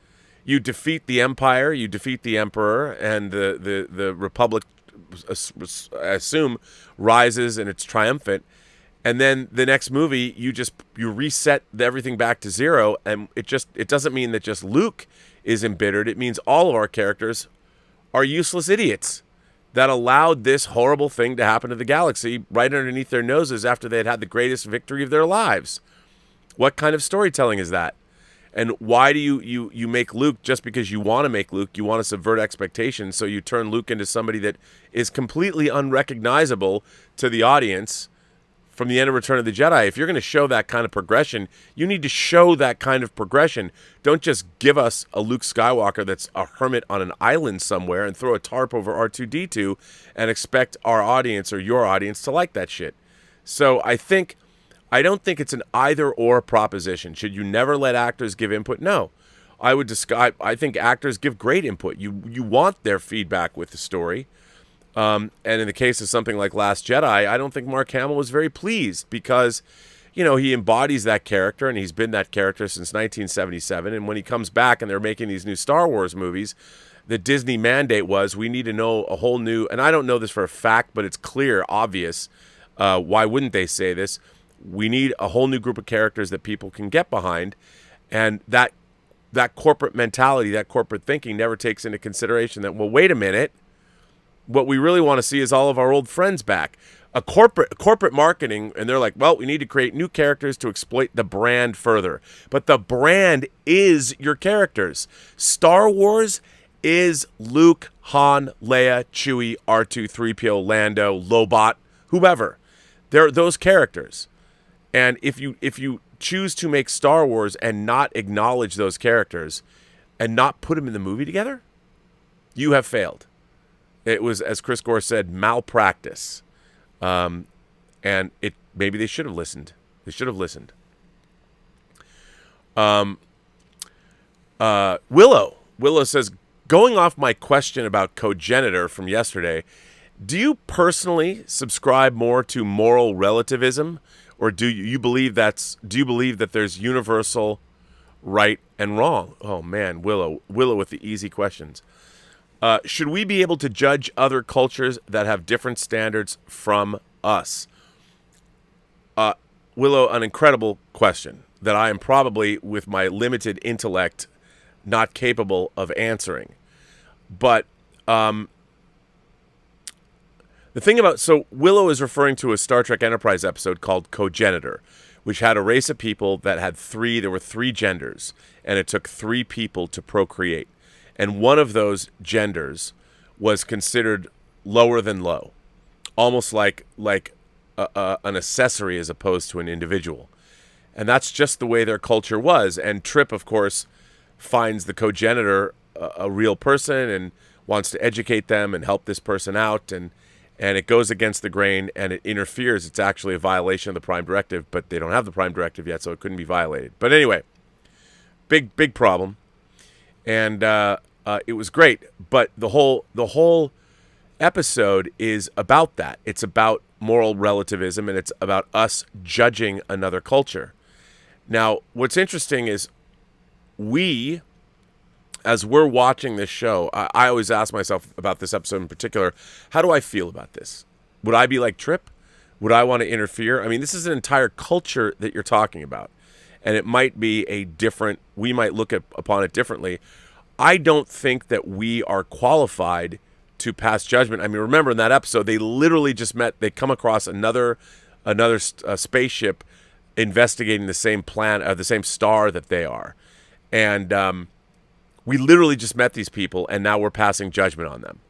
You defeat the Empire, you defeat the Emperor, and the Republic, I assume, rises and it's triumphant. And then the next movie, you reset everything back to zero, and it doesn't mean that just Luke is embittered. It means all of our characters are useless idiots that allowed this horrible thing to happen to the galaxy right underneath their noses after they had the greatest victory of their lives. What kind of storytelling is that? And why do you make Luke, just because you want to make Luke, you want to subvert expectations, so you turn Luke into somebody that is completely unrecognizable to the audience from the end of Return of the Jedi? If you're going to show that kind of progression, you need to show that kind of progression. Don't just give us a Luke Skywalker that's a hermit on an island somewhere and throw a tarp over R2-D2 and expect our audience or your audience to like that shit. So I don't think it's an either-or proposition. Should you never let actors give input? No. I think actors give great input. You want their feedback with the story. And in the case of something like Last Jedi, I don't think Mark Hamill was very pleased because, he embodies that character, and he's been that character since 1977. And when he comes back and they're making these new Star Wars movies, the Disney mandate was we need to know a whole new, and I don't know this for a fact, but it's clear, obvious. Why wouldn't they say this? We need a whole new group of characters that people can get behind. And that corporate mentality, that corporate thinking never takes into consideration that, well, wait a minute. What we really want to see is all of our old friends back. A corporate marketing, and they're like, well, we need to create new characters to exploit the brand further. But the brand is your characters. Star Wars is Luke, Han, Leia, Chewie, R2, 3PO, Lando, Lobot, whoever. They're those characters. And if you choose to make Star Wars and not acknowledge those characters and not put them in the movie together, you have failed. It was, as Chris Gore said, malpractice. And maybe they should have listened. They should have listened. Willow says, going off my question about cogenitor from yesterday, do you personally subscribe more to moral relativism, or do you believe that there's universal right and wrong? Oh man, Willow with the easy questions. Should we be able to judge other cultures that have different standards from us? Willow, an incredible question that I am probably, with my limited intellect, not capable of answering. But the thing about... So Willow is referring to a Star Trek Enterprise episode called Cogenitor, which had a race of people that had there were three genders, and it took three people to procreate. And one of those genders was considered lower than low, almost like an accessory as opposed to an individual. And that's just the way their culture was. And Trip, of course, finds the cogenitor a real person and wants to educate them and help this person out. And it goes against the grain and it interferes. It's actually a violation of the Prime Directive, but they don't have the Prime Directive yet, so it couldn't be violated. But anyway, big problem. And it was great, but the whole episode is about that. It's about moral relativism, and it's about us judging another culture. Now, what's interesting is as we're watching this show, I always ask myself about this episode in particular, how do I feel about this? Would I be like Trip? Would I want to interfere? I mean, this is an entire culture that you're talking about. and it might be we might look upon it differently. I don't think that we are qualified to pass judgment. I mean, remember in that episode, they literally just they come across another spaceship investigating the same planet, the same star that they are. And we literally just met these people, and now we're passing judgment on them.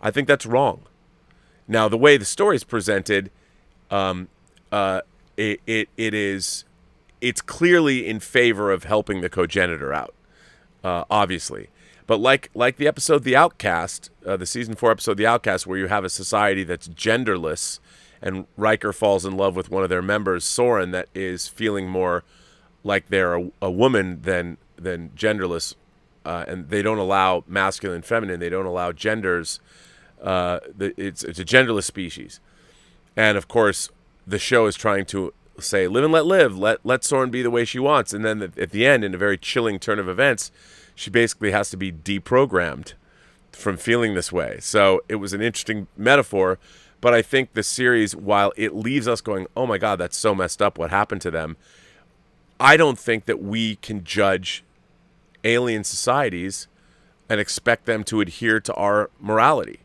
I think that's wrong. Now, the way the story is presented, it's clearly in favor of helping the cogenitor out, obviously. But like the episode The Outcast, the season 4 episode The Outcast, where you have a society that's genderless, and Riker falls in love with one of their members, Soren, that is feeling more like they're a woman than genderless, and they don't allow masculine and feminine. They don't allow genders. It's a genderless species. And, of course, the show is trying to say, live and let live. Let Soren be the way she wants. And then at the end, in a very chilling turn of events, she basically has to be deprogrammed from feeling this way. So it was an interesting metaphor. But I think the series, while it leaves us going, oh, my God, that's so messed up what happened to them, I don't think that we can judge alien societies and expect them to adhere to our morality.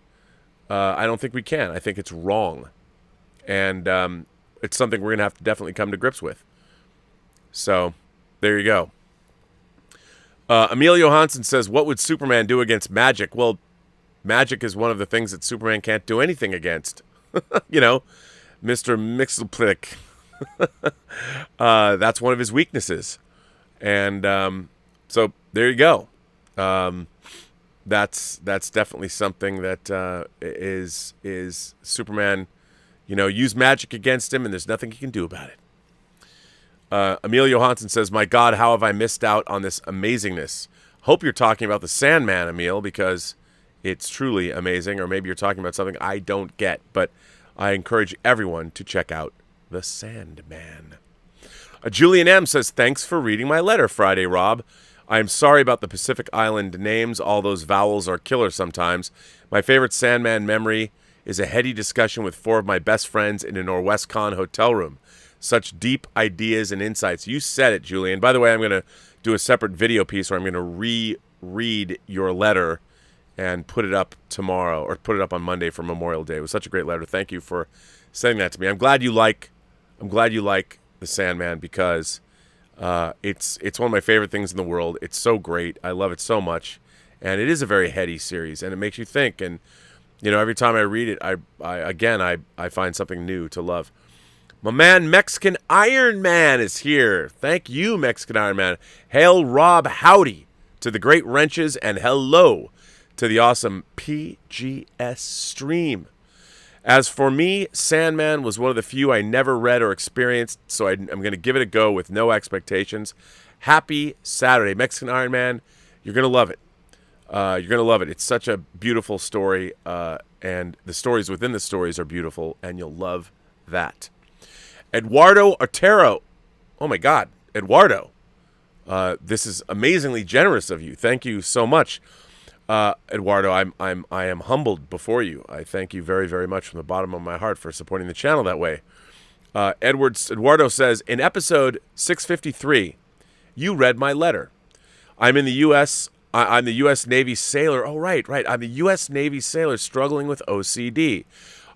I don't think we can. I think it's wrong. And it's something we're going to have to definitely come to grips with. So, there you go. Emil Johansson says, what would Superman do against magic? Well, magic is one of the things that Superman can't do anything against. You know, Mr. Mixelplick. That's one of his weaknesses. And so, there you go. That's definitely something that is Superman, use magic against him, and there's nothing he can do about it. Emil Johansson says, my God, how have I missed out on this amazingness? Hope you're talking about the Sandman, Emil, because it's truly amazing, or maybe you're talking about something I don't get, but I encourage everyone to check out the Sandman. Julian M. says, thanks for reading my letter Friday, Rob. I'm sorry about the Pacific Island names. All those vowels are killer sometimes. My favorite Sandman memory is a heady discussion with 4 of my best friends in a Norwestcon hotel room. Such deep ideas and insights. You said it, Julian. By the way, I'm going to do a separate video piece where I'm going to reread your letter and put it up tomorrow, or put it up on Monday for Memorial Day. It was such a great letter. Thank you for sending that to me. I'm glad you like the Sandman, because it's one of my favorite things in the world. It's so great. I love it so much, and it is a very heady series, and it makes you think. And every time I read it, I find something new to love. My man Mexican Iron Man is here. Thank you, Mexican Iron Man. Hail Rob, howdy to the great wrenches, and hello to the awesome PGS stream. As for me, Sandman was one of the few I never read or experienced, so I'm going to give it a go with no expectations. Happy Saturday. Mexican Iron Man, you're going to love it. You're going to love it. It's such a beautiful story, and the stories within the stories are beautiful, and you'll love that. Eduardo Otero. Oh, my God. Eduardo. This is amazingly generous of you. Thank you so much. Eduardo, I am humbled before you. I thank you very, very much from the bottom of my heart for supporting the channel that way. Eduardo says, in episode 653, you read my letter. I'm in the U.S. I'm the U.S. Navy sailor. Oh, right. I'm the U.S. Navy sailor struggling with OCD.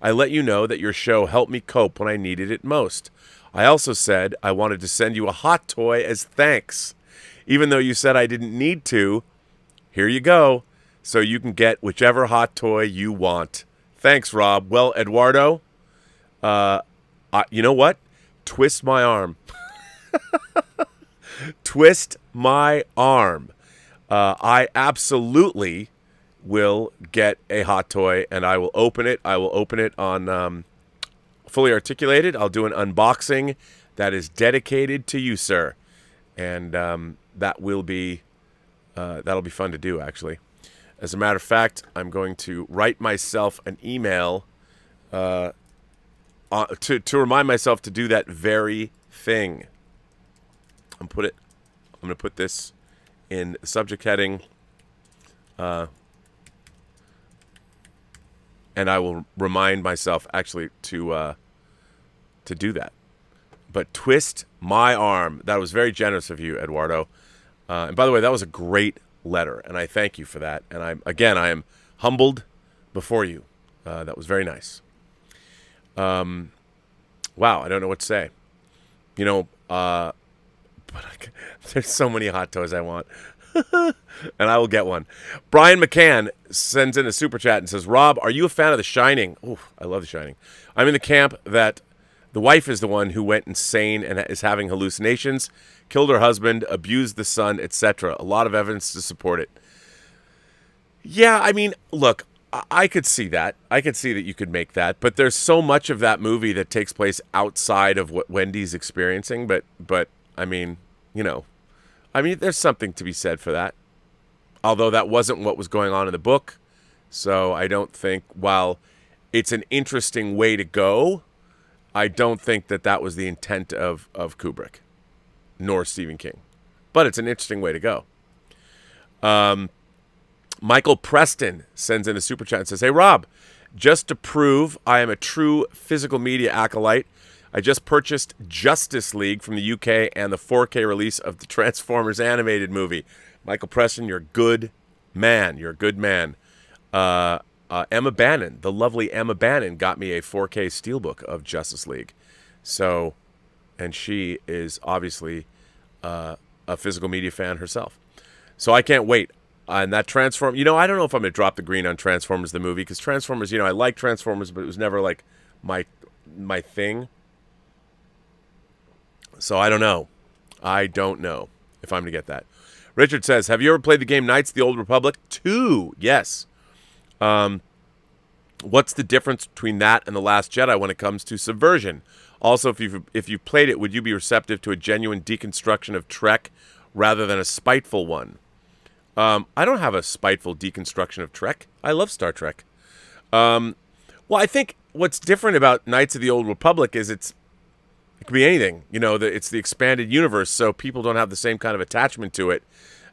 I let you know that your show helped me cope when I needed it most. I also said I wanted to send you a hot toy as thanks. Even though you said I didn't need to, here you go. So you can get whichever hot toy you want. Thanks, Rob. Well, Eduardo, you know what? Twist my arm. Twist my arm. I absolutely will get a hot toy, and I will open it. I will open it on Fully Articulated. I'll do an unboxing that is dedicated to you, sir. And that will be that'll be fun to do, actually. As a matter of fact, I'm going to write myself an email to remind myself to do that very thing. I'm going to put this in the subject heading, and I will remind myself actually to do that. but twist my arm. That was very generous of you, Eduardo. And by the way, that was a great letter, and I thank you for that. And I am humbled before you. That was very nice. Wow, I don't know what to say. You know, there's so many hot toys I want. And I will get one. Brian McCann sends in a super chat and says, Rob, are you a fan of The Shining? Oh, I love The Shining. I'm in the camp that the wife is the one who went insane and is having hallucinations, killed her husband, abused the son, etc. A lot of evidence to support it. Yeah, I mean, look, I could see that. I could see that you could make that. But there's so much of that movie that takes place outside of what Wendy's experiencing. But I mean, you know, there's something to be said for that. Although that wasn't what was going on in the book. So I don't think, while it's an interesting way to go, I don't think that was the intent of Kubrick, nor Stephen King. But it's an interesting way to go. Michael Preston sends in a super chat and says, hey, Rob, just to prove I am a true physical media acolyte, I just purchased Justice League from the UK and the 4K release of the Transformers animated movie. Michael Preston, you're a good man. You're a good man. Emma Bannon, the lovely Emma Bannon, got me a 4K steelbook of Justice League. So, and she is obviously a physical media fan herself. So I can't wait. And that Transform, I don't know if I'm going to drop the green on Transformers, the movie, because Transformers, I like Transformers, but it was never like my thing. So I don't know. I don't know if I'm going to get that. Richard says, have you ever played the game Knights of the Old Republic 2? Yes. What's the difference between that and The Last Jedi when it comes to subversion? Also, if you played it, would you be receptive to a genuine deconstruction of Trek rather than a spiteful one? I don't have a spiteful deconstruction of Trek. I love Star Trek. Well, I think what's different about Knights of the Old Republic is it could be anything. It's the expanded universe, so people don't have the same kind of attachment to it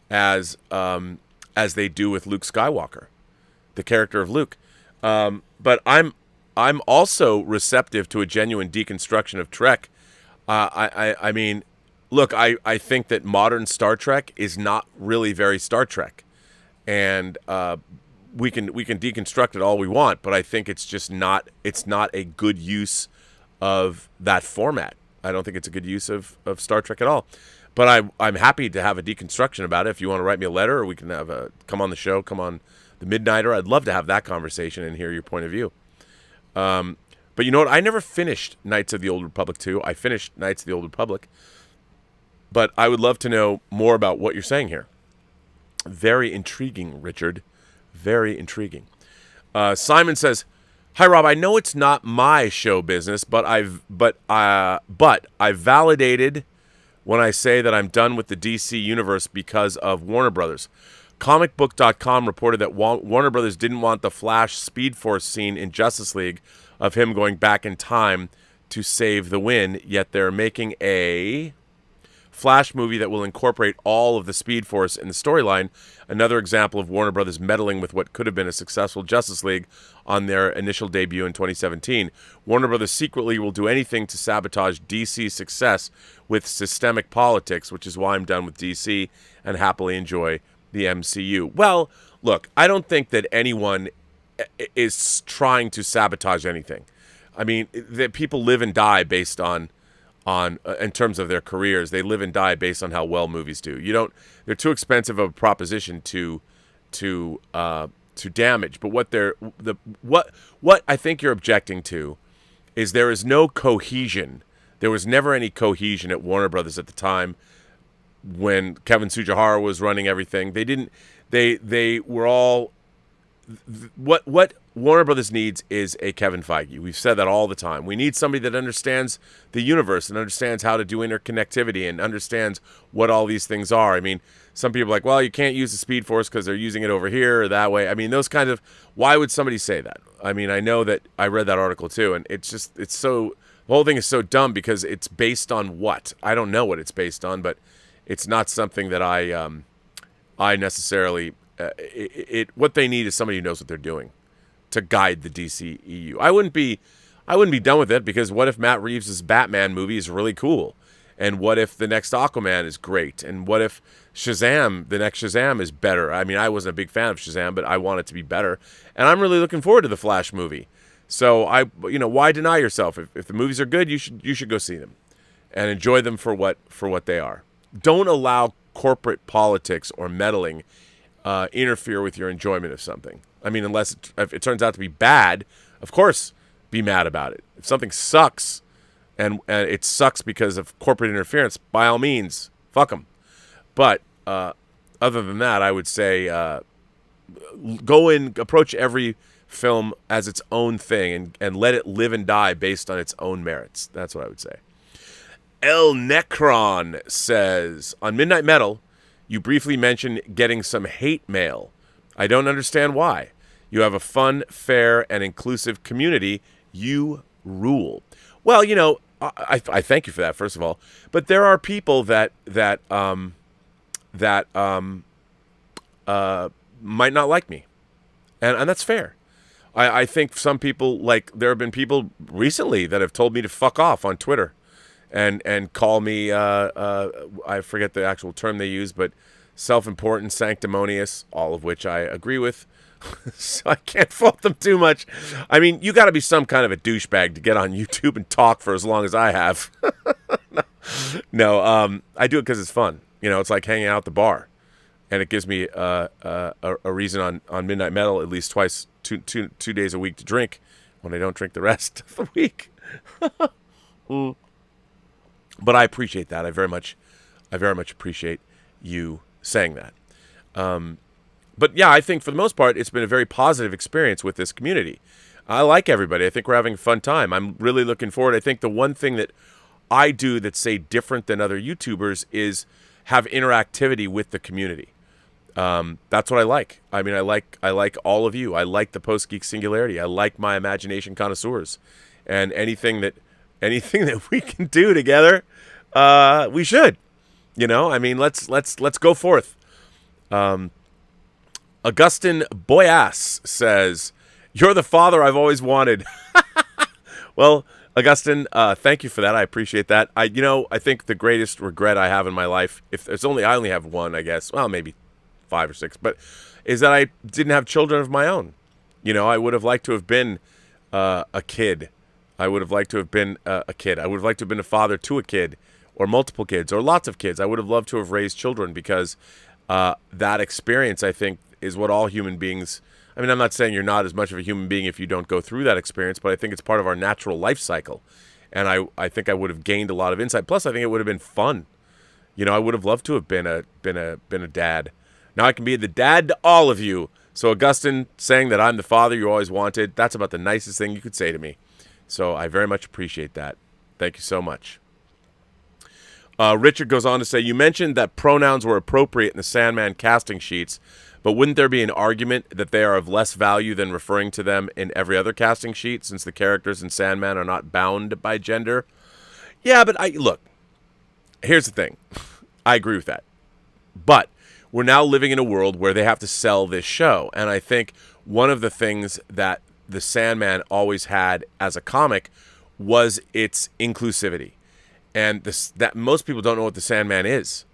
as they do with Luke Skywalker, the character of Luke. But I'm also receptive to a genuine deconstruction of Trek. I mean, look, I think that modern Star Trek is not really very Star Trek, and we can deconstruct it all we want, but I think it's just not a good use of that format. I don't think it's a good use of Star Trek at all. But I'm happy to have a deconstruction about it. If you want to write me a letter, or we can come on the show, come on the Midnighter. I'd love to have that conversation and hear your point of view. But you know what? I never finished Knights of the Old Republic 2. I finished Knights of the Old Republic. But I would love to know more about what you're saying here. Very intriguing, Richard. Very intriguing. Simon says, hi, Rob. I know it's not my show business, but I've validated when I say that I'm done with the DC universe because of Warner Brothers. Comicbook.com reported that Warner Brothers didn't want the Flash Speed Force scene in Justice League of him going back in time to save the win, yet they're making a Flash movie that will incorporate all of the Speed Force in the storyline. Another example of Warner Brothers meddling with what could have been a successful Justice League on their initial debut in 2017. Warner Brothers secretly will do anything to sabotage DC's success with systemic politics, which is why I'm done with DC and happily enjoy the MCU. Well, look, I don't think that anyone is trying to sabotage anything. I mean, people live and die based on in terms of their careers. They live and die based on how well movies do. They're too expensive of a proposition to damage. But what I think you're objecting to is there is no cohesion. There was never any cohesion at Warner Brothers at the time when Kevin Tsujihara was running everything. They were all, what Warner Brothers needs is a Kevin Feige. We've said that all the time. We need somebody that understands the universe and understands how to do interconnectivity and understands what all these things are. I mean, some people are like, well, you can't use the Speed Force because they're using it over here or that way. I mean, those kinds of, why would somebody say that? I mean, I know that I read that article too, and the whole thing is so dumb because it's based on what? I don't know what it's based on, but it's not something that I necessarily, what they need is somebody who knows what they're doing to guide the DCEU. I wouldn't be I wouldn't be done with it, because what if Matt Reeves' Batman movie is really cool? And what if the next Aquaman is great? And what if Shazam, the next Shazam, is better? I mean, I wasn't a big fan of Shazam, but I want it to be better. And I'm really looking forward to the Flash movie. So why deny yourself? If the movies are good, you should go see them and enjoy them for what they are. Don't allow corporate politics or meddling interfere with your enjoyment of something. I mean, unless if it turns out to be bad, of course, be mad about it. If something sucks, and it sucks because of corporate interference, by all means, fuck them. But other than that, I would say approach every film as its own thing and let it live and die based on its own merits. That's what I would say. El Necron says, on Midnight Metal, you briefly mentioned getting some hate mail. I don't understand why. You have a fun, fair, and inclusive community. You rule. Well, I thank you for that, first of all. But there are people that might not like me, and that's fair. I think some people, like, there have been people recently that have told me to fuck off on Twitter, and call me I forget the actual term they use, but self-important, sanctimonious, all of which I agree with. So I can't fault them too much. I mean, you got to be some kind of a douchebag to get on YouTube and talk for as long as I have. No, I do it because it's fun. It's like hanging out at the bar, and it gives me a reason on Midnight Metal at least two days a week to drink when I don't drink the rest of the week. But I appreciate that. I very much appreciate you saying that. But yeah, I think for the most part, it's been a very positive experience with this community. I like everybody. I think we're having a fun time. I'm really looking forward. I think the one thing that I do that's, say, different than other YouTubers is have interactivity with the community. That's what I like. I mean, I like all of you. I like the Post-Geek Singularity. I like my imagination connoisseurs. And anything that we can do together, we should. I mean, let's go forth. Augustin Boyass says, "You're the father I've always wanted." Well, Augustin, thank you for that. I appreciate that. I think the greatest regret I have in my life, I only have one, I guess. Well, maybe 5 or 6, but is that I didn't have children of my own. I would have liked to have been a kid. I would have liked to have been a kid. I would have liked to have been a father to a kid, or multiple kids, or lots of kids. I would have loved to have raised children, because that experience, I think, is what all human beings... I mean, I'm not saying you're not as much of a human being if you don't go through that experience, but I think it's part of our natural life cycle. And I think I would have gained a lot of insight. Plus, I think it would have been fun. I would have loved to have been a dad. Now I can be the dad to all of you. So Augustine saying that I'm the father you always wanted, that's about the nicest thing you could say to me. So I very much appreciate that. Thank you so much. Richard goes on to say, you mentioned that pronouns were appropriate in the Sandman casting sheets, but wouldn't there be an argument that they are of less value than referring to them in every other casting sheet, since the characters in Sandman are not bound by gender? Yeah, but look, here's the thing. I agree with that. But we're now living in a world where they have to sell this show. And I think one of the things that the Sandman always had as a comic was its inclusivity. And that most people don't know what the Sandman is,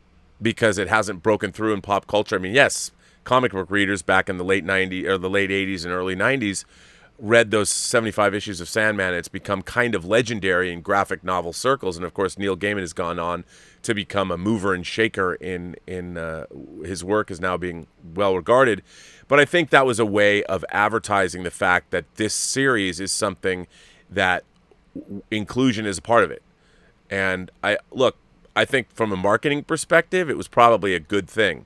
because it hasn't broken through in pop culture. I mean, yes, comic book readers back in the late 90s or the late 80s and early 90s read those 75 issues of Sandman. And it's become kind of legendary in graphic novel circles. And of course, Neil Gaiman has gone on to become a mover and shaker in his work is now being well regarded. But I think that was a way of advertising the fact that this series is something that inclusion is a part of it. And I think from a marketing perspective, it was probably a good thing.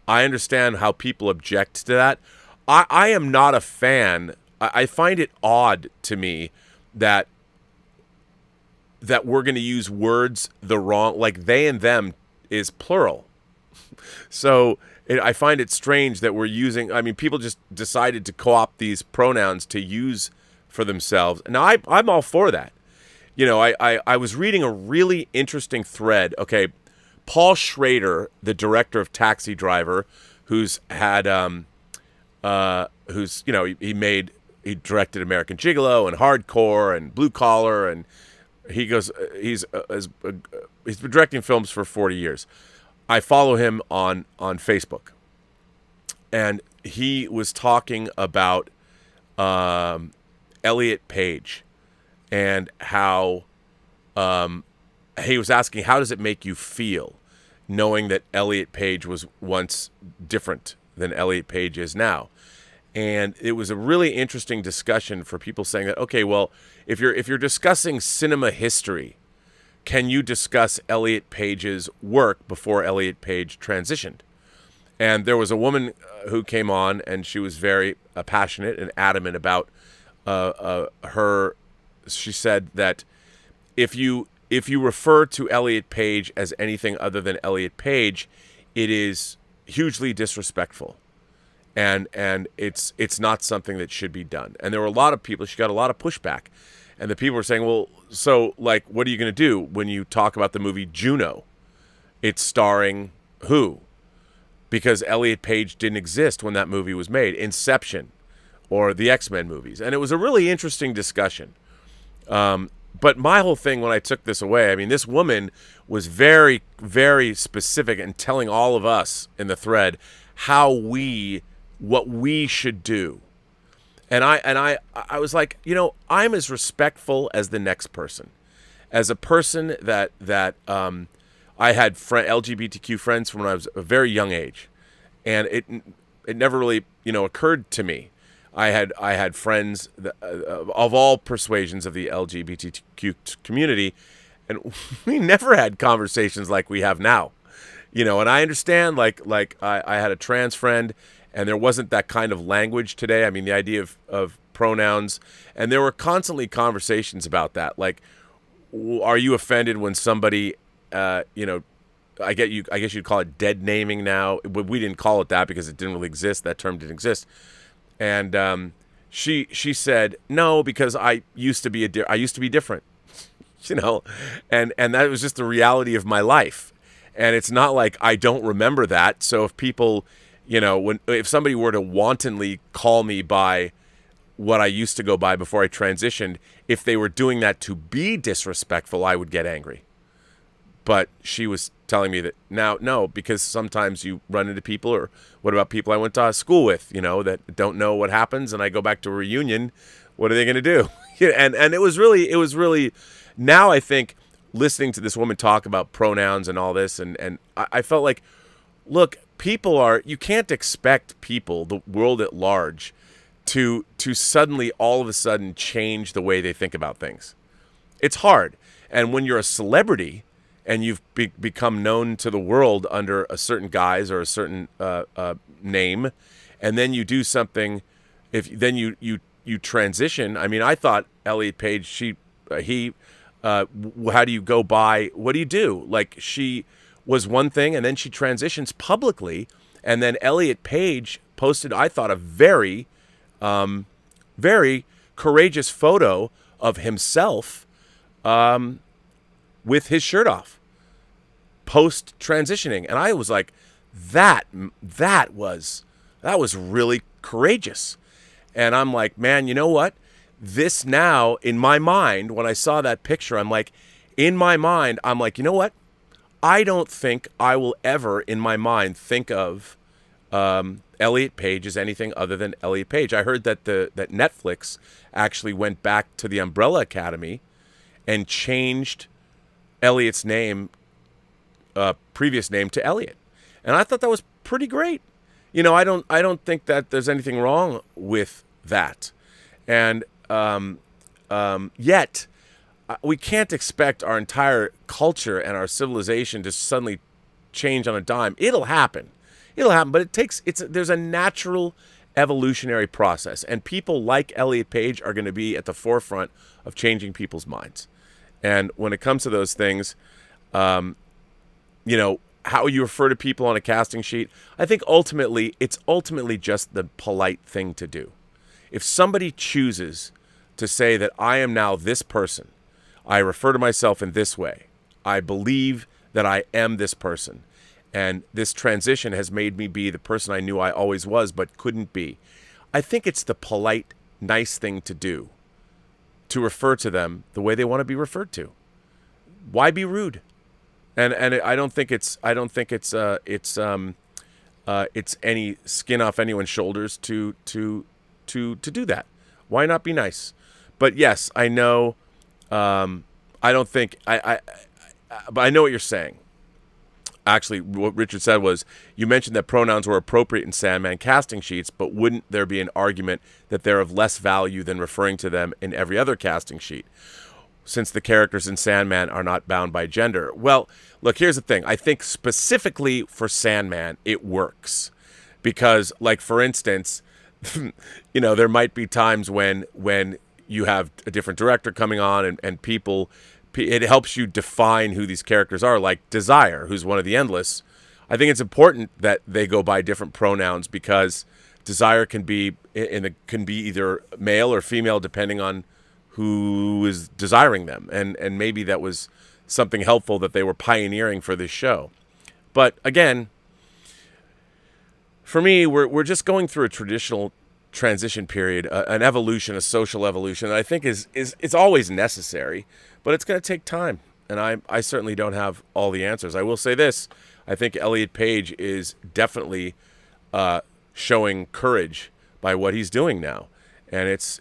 I understand how people object to that. I am not a fan. I find it odd to me that we're going to use words the wrong, like they and them is plural. So I find it strange that we're using, I mean, people just decided to co-opt these pronouns to use for themselves. Now, I'm all for that. I was reading a really interesting thread. Okay, Paul Schrader, the director of Taxi Driver, who's had, he made he directed American Gigolo and Hardcore and Blue Collar, and he goes he's been directing films for 40 years. I follow him on Facebook, and he was talking about Elliot Page and how he was asking, how does it make you feel knowing that Elliot Page was once different than Elliot Page is now? And it was a really interesting discussion for people saying that, okay, well, if you're discussing cinema history, can you discuss Elliot Page's work before Elliot Page transitioned? And there was a woman who came on, and she was very passionate and adamant about her. She said that if you refer to Elliot Page as anything other than Elliot Page, it is hugely disrespectful. And it's not something that should be done. And there were a lot of people, she got a lot of pushback. And the people were saying, well, so, like, what are you going to do when you talk about the movie Juno? It's starring who? Because Elliot Page didn't exist when that movie was made. Inception or the X-Men movies. And it was a really interesting discussion. But my whole thing when I took this away, I mean, this woman was very, very specific in telling all of us in the thread what we should do. And I was like, you know, I'm as respectful as the next person. As a person that I had LGBTQ friends from when I was a very young age, and it never really, you know, occurred to me. I had friends of all persuasions of the LGBTQ community, and we never had conversations like we have now. You know, and I understand, like I had a trans friend, and there wasn't that kind of language today. I mean, the idea of pronouns, and there were constantly conversations about that. Like, are you offended when somebody, you know, I guess you'd call it dead naming now. We didn't call it that because it didn't really exist. That term didn't exist. And she said no, because I used to be different, you know, and that was just the reality of my life. And it's not like I don't remember that. So if people, you know, if somebody were to wantonly call me by what I used to go by before I transitioned, if they were doing that to be disrespectful, I would get angry. But she was telling me that now, no, because sometimes you run into people, or what about people I went to school with, you know, that don't know what happens, and I go back to a reunion, what are they going to do? and it was really, now I think, listening to this woman talk about pronouns and all this, and I felt like, look, you can't expect people, the world at large, to suddenly, all of a sudden, change the way they think about things. It's hard. And when you're a celebrity, and you've become known to the world under a certain guise or a certain name, and then you do something, then you transition. I mean, I thought Elliot Page, how do you go by? What do you do? Like, she was one thing, and then she transitions publicly, and then Elliot Page posted, I thought, a very, very courageous photo of himself with his shirt off, post transitioning, and I was like, that was really courageous. And I'm like, man, you know what? This now, in my mind, when I saw that picture, I'm like, you know what? I don't think I will ever, in my mind, think of Elliot Page as anything other than Elliot Page. I heard that that Netflix actually went back to the Umbrella Academy and changed Elliot's name, previous name, to Elliot, and I thought that was pretty great. You know, I don't think that there's anything wrong with that, and yet we can't expect our entire culture and our civilization to suddenly change on a dime. It'll happen, but there's a natural evolutionary process, and people like Elliot Page are going to be at the forefront of changing people's minds. And when it comes to those things, you know, how you refer to people on a casting sheet, I think it's ultimately just the polite thing to do. If somebody chooses to say that I am now this person, I refer to myself in this way, I believe that I am this person, and this transition has made me be the person I knew I always was but couldn't be, I think it's the polite nice thing to do to refer to them the way they want to be referred to. Why be rude? And I don't think it's any skin off anyone's shoulders to do that. Why not be nice? But yes, I know. I don't think but I know what you're saying. Actually, what Richard said was, you mentioned that pronouns were appropriate in Sandman casting sheets, but wouldn't there be an argument that they're of less value than referring to them in every other casting sheet, since the characters in Sandman are not bound by gender? Well, look, here's the thing. I think specifically for Sandman, it works. Because, like, for instance, there might be times when you have a different director coming on and people... It helps you define who these characters are, like Desire, who's one of the Endless. I think it's important that they go by different pronouns because Desire can be either male or female depending on who is desiring them, and maybe that was something helpful that they were pioneering for this show. But again, for me, we're just going through a traditional transition period, an evolution, a social evolution that I think is always necessary. But it's going to take time, and I certainly don't have all the answers. I will say this. I think Elliot Page is definitely showing courage by what he's doing now, and it's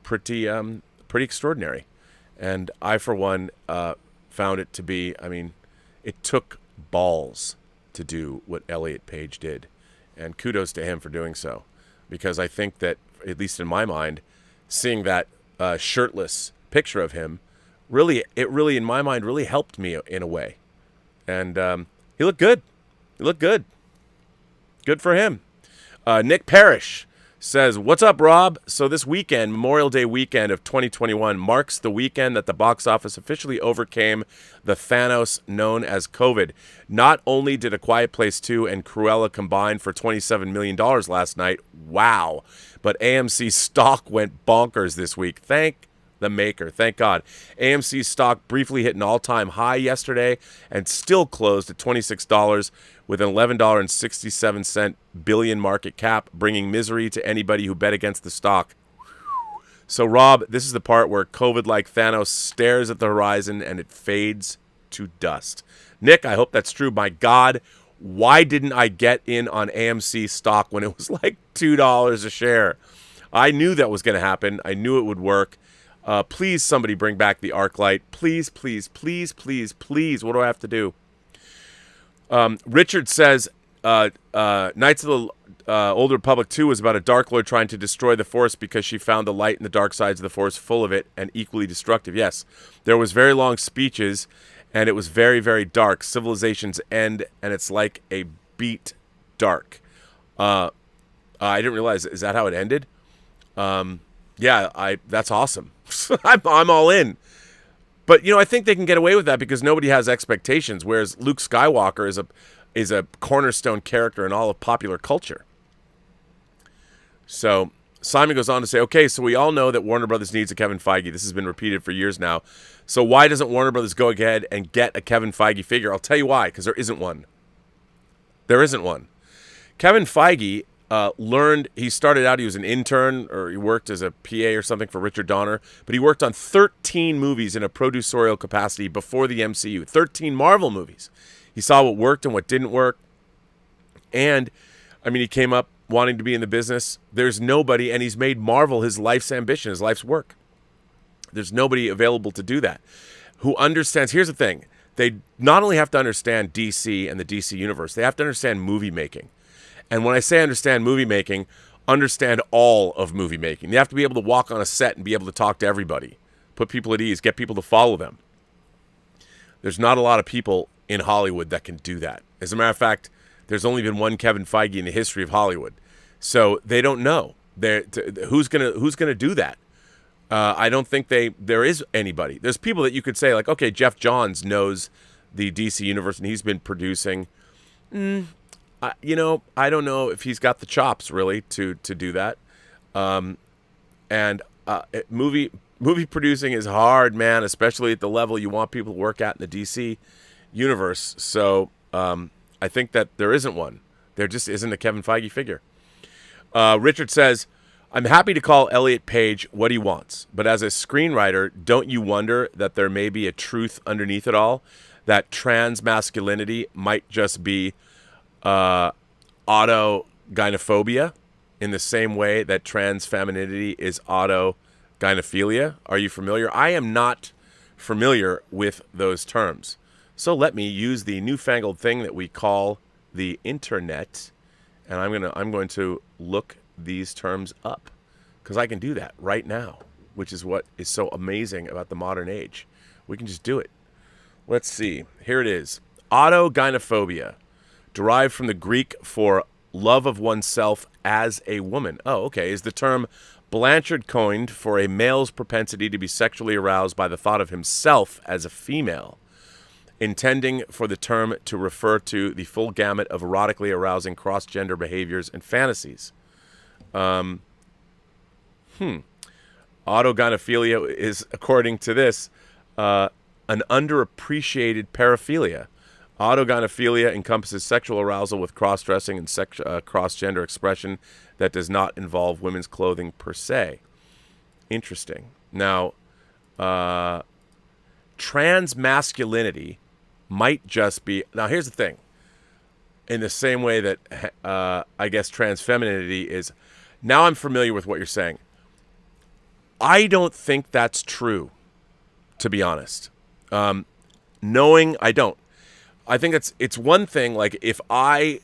pretty extraordinary. And I, for one, found it to be, it took balls to do what Elliot Page did, and kudos to him for doing so, because I think that, at least in my mind, seeing that shirtless picture of him, really, in my mind, really helped me in a way. And he looked good. Good for him. Nick Parrish says, "What's up, Rob? So this weekend, Memorial Day weekend of 2021, marks the weekend that the box office officially overcame the Thanos known as COVID. Not only did A Quiet Place 2 and Cruella combine for $27 million last night, wow, but AMC stock went bonkers this week. Thank the maker. Thank God. AMC stock briefly hit an all-time high yesterday and still closed at $26 with an $11.67 billion market cap, bringing misery to anybody who bet against the stock." So, Rob, this is the part where COVID-like Thanos stares at the horizon and it fades to dust. Nick, I hope that's true. My God, why didn't I get in on AMC stock when it was like $2 a share? I knew that was going to happen. I knew it would work. Please, somebody bring back the arc light. Please, please, please, please, please. What do I have to do? Richard says, Knights of the Old Republic 2 was about a Dark Lord trying to destroy the Force because she found the light and the dark sides of the Force full of it and equally destructive. Yes, there was very long speeches, and it was very, very dark. Civilizations end, and it's like a beat dark. I didn't realize. Is that how it ended? Yeah, that's awesome. I'm all in. But I think they can get away with that because nobody has expectations. Whereas Luke Skywalker is a cornerstone character in all of popular culture. So Simon goes on to say, "Okay, so we all know that Warner Brothers needs a Kevin Feige. This has been repeated for years now. So why doesn't Warner Brothers go ahead and get a Kevin Feige figure? I'll tell you why. Because there isn't one. There isn't one. Kevin Feige." He started out, he was an intern, or he worked as a PA or something for Richard Donner, but he worked on 13 movies in a producerial capacity before the MCU, 13 Marvel movies. He saw what worked and what didn't work, and, he came up wanting to be in the business. There's nobody, and he's made Marvel his life's ambition, his life's work. There's nobody available to do that, who understands. Here's the thing. They not only have to understand DC and the DC universe, they have to understand movie making. And when I say understand movie making, understand all of movie making. They have to be able to walk on a set and be able to talk to everybody, put people at ease, get people to follow them. There's not a lot of people in Hollywood that can do that. As a matter of fact, there's only been one Kevin Feige in the history of Hollywood. So they don't know. Who's gonna do that? I don't think there is anybody. There's people that you could say, like, okay, Jeff Johns knows the DC universe and he's been producing. I don't know if he's got the chops really to do that. Movie producing is hard, man, especially at the level you want people to work at in the DC universe. So I think that there isn't one. There just isn't a Kevin Feige figure. Richard says, I'm happy to call Elliot Page what he wants, but as a screenwriter, don't you wonder that there may be a truth underneath it all? That trans masculinity might just be autogynophobia in the same way that trans femininity is autogynephilia. Are you familiar? I am not familiar with those terms. So let me use the newfangled thing that we call the internet, and I'm going to look these terms up, because I can do that right now, which is what is so amazing about the modern age. We can just do it. Let's see. Here it is. Autogynophobia, derived from the Greek for love of oneself as a woman. Oh, okay. Is the term Blanchard coined for a male's propensity to be sexually aroused by the thought of himself as a female, intending for the term to refer to the full gamut of erotically arousing cross-gender behaviors and fantasies. Autogynephilia is, according to this, an underappreciated paraphilia. Autogynephilia encompasses sexual arousal with cross-dressing and cross-gender expression that does not involve women's clothing per se. Interesting. Now, trans masculinity might just be... Now, here's the thing. In the same way that, I guess, trans femininity is... Now I'm familiar with what you're saying. I don't think that's true, to be honest. Knowing, I don't. I think it's one thing, like, if I'm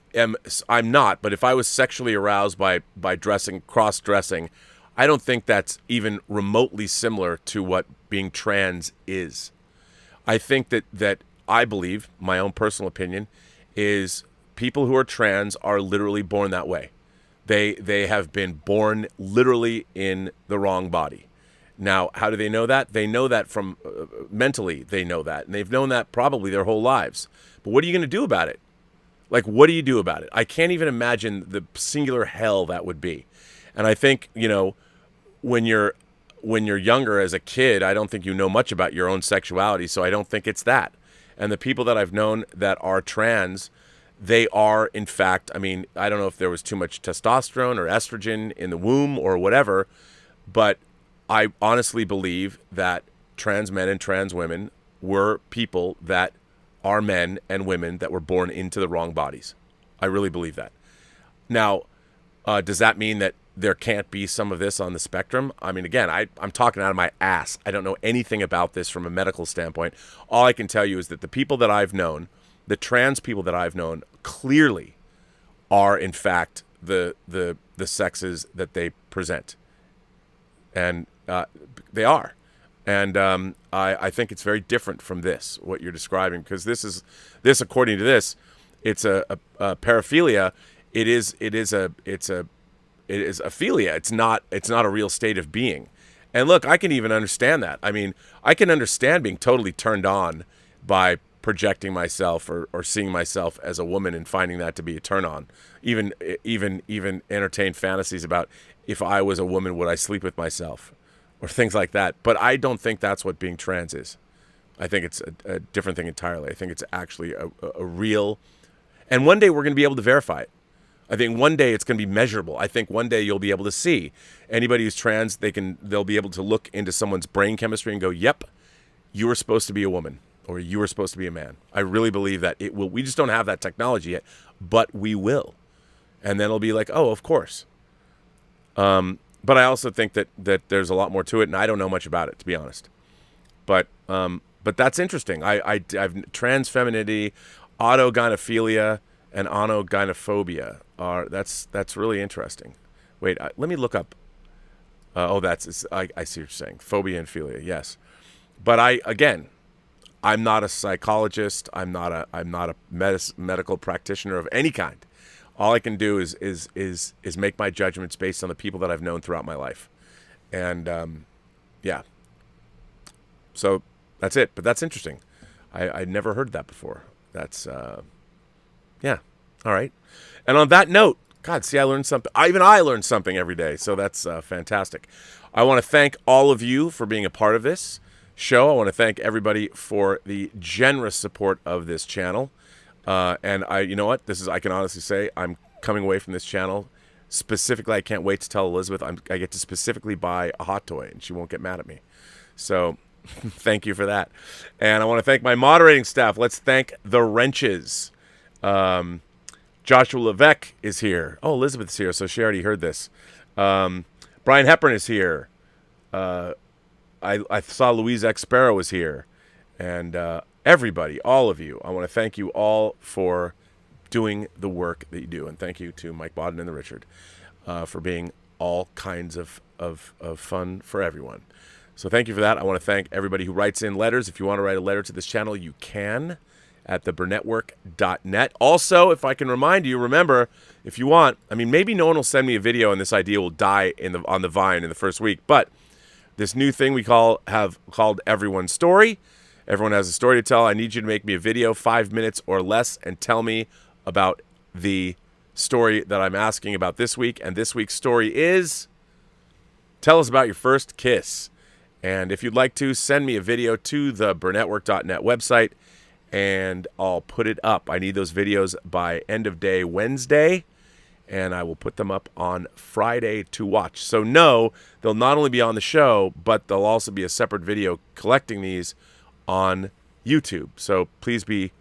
not, but if I was sexually aroused by dressing, cross-dressing, I don't think that's even remotely similar to what being trans is. I think that I believe, my own personal opinion, is people who are trans are literally born that way. They have been born literally in the wrong body. Now, how do they know that? They know that from mentally, they know that. And they've known that probably their whole lives. But what are you going to do about it? Like, what do you do about it? I can't even imagine the singular hell that would be. And I think, when you're younger as a kid, I don't think you know much about your own sexuality, so I don't think it's that. And the people that I've known that are trans, they are, in fact, I mean, I don't know if there was too much testosterone or estrogen in the womb or whatever, but I honestly believe that trans men and trans women were people that are men and women that were born into the wrong bodies. I really believe that. Now, does that mean that there can't be some of this on the spectrum? I mean, again, I'm talking out of my ass. I don't know anything about this from a medical standpoint. All I can tell you is that the people that I've known, the trans people that I've known, clearly are, in fact, the sexes that they present. And they are. And I think it's very different from this, what you're describing, because this, according to this, it's a paraphilia. It is a philia. It's not a real state of being. And look, I can even understand that. I mean, I can understand being totally turned on by projecting myself or seeing myself as a woman and finding that to be a turn on. Even entertain fantasies about, if I was a woman, would I sleep with myself, or things like that. But I don't think that's what being trans is. I think it's a different thing entirely. I think it's actually a real, and one day we're going to be able to verify it. I think one day it's going to be measurable. I think one day you'll be able to see anybody who's trans. They'll be able to look into someone's brain chemistry and go, "Yep, you were supposed to be a woman, or you were supposed to be a man." I really believe that it will. We just don't have that technology yet, but we will, and then it'll be like, "Oh, of course." But I also think that there's a lot more to it, and I don't know much about it, to be honest. But that's interesting. I've trans femininity, autogynephilia, and autogynophobia that's really interesting. Wait, let me look up. I see what you're saying. Phobia and philia, yes. But I'm not a psychologist. I'm not a medical practitioner of any kind. All I can do is make my judgments based on the people that I've known throughout my life, and yeah. So that's it. But that's interesting. I'd never heard that before. That's yeah. All right. And on that note, God, see, I learned something. Even I learned something every day. So that's fantastic. I want to thank all of you for being a part of this show. I want to thank everybody for the generous support of this channel. And you know what? I can honestly say I'm coming away from this channel specifically, I can't wait to tell Elizabeth I get to specifically buy a hot toy, and she won't get mad at me. So thank you for that. And I want to thank my moderating staff. Let's thank the Wrenches. Joshua Levesque is here. Oh, Elizabeth's here, so she already heard this. Brian Hepburn is here. I saw Louise X. Sparrow was here. And everybody, all of you, I want to thank you all for doing the work that you do. And thank you to Mike Bodden and the Richard for being all kinds of fun for everyone. So thank you for that. I want to thank everybody who writes in letters. If you want to write a letter to this channel, you can at the Burnettwork.net. Also, if I can remind you, remember, if you want, I mean, maybe no one will send me a video and this idea will die on the vine in the first week, but this new thing we have called Everyone's Story. Everyone has a story to tell. I need you to make me a video, 5 minutes or less, and tell me about the story that I'm asking about this week. And this week's story is, tell us about your first kiss. And if you'd like to, send me a video to the Burnettwork.net website, and I'll put it up. I need those videos by end of day Wednesday, and I will put them up on Friday to watch. So no, they'll not only be on the show, but there'll also be a separate video collecting these on YouTube. So please be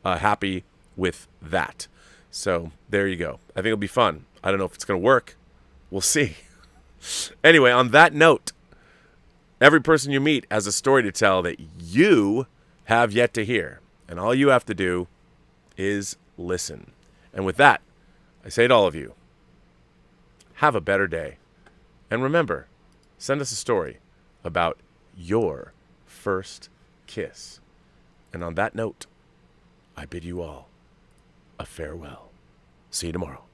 happy with that. So there you go. I think it'll be fun. I don't know if it's going to work. We'll see. Anyway, on that note, every person you meet has a story to tell that you have yet to hear. And all you have to do is listen. And with that, I say to all of you, have a better day. And remember, send us a story about your first kiss. And on that note, I bid you all a farewell. See you tomorrow.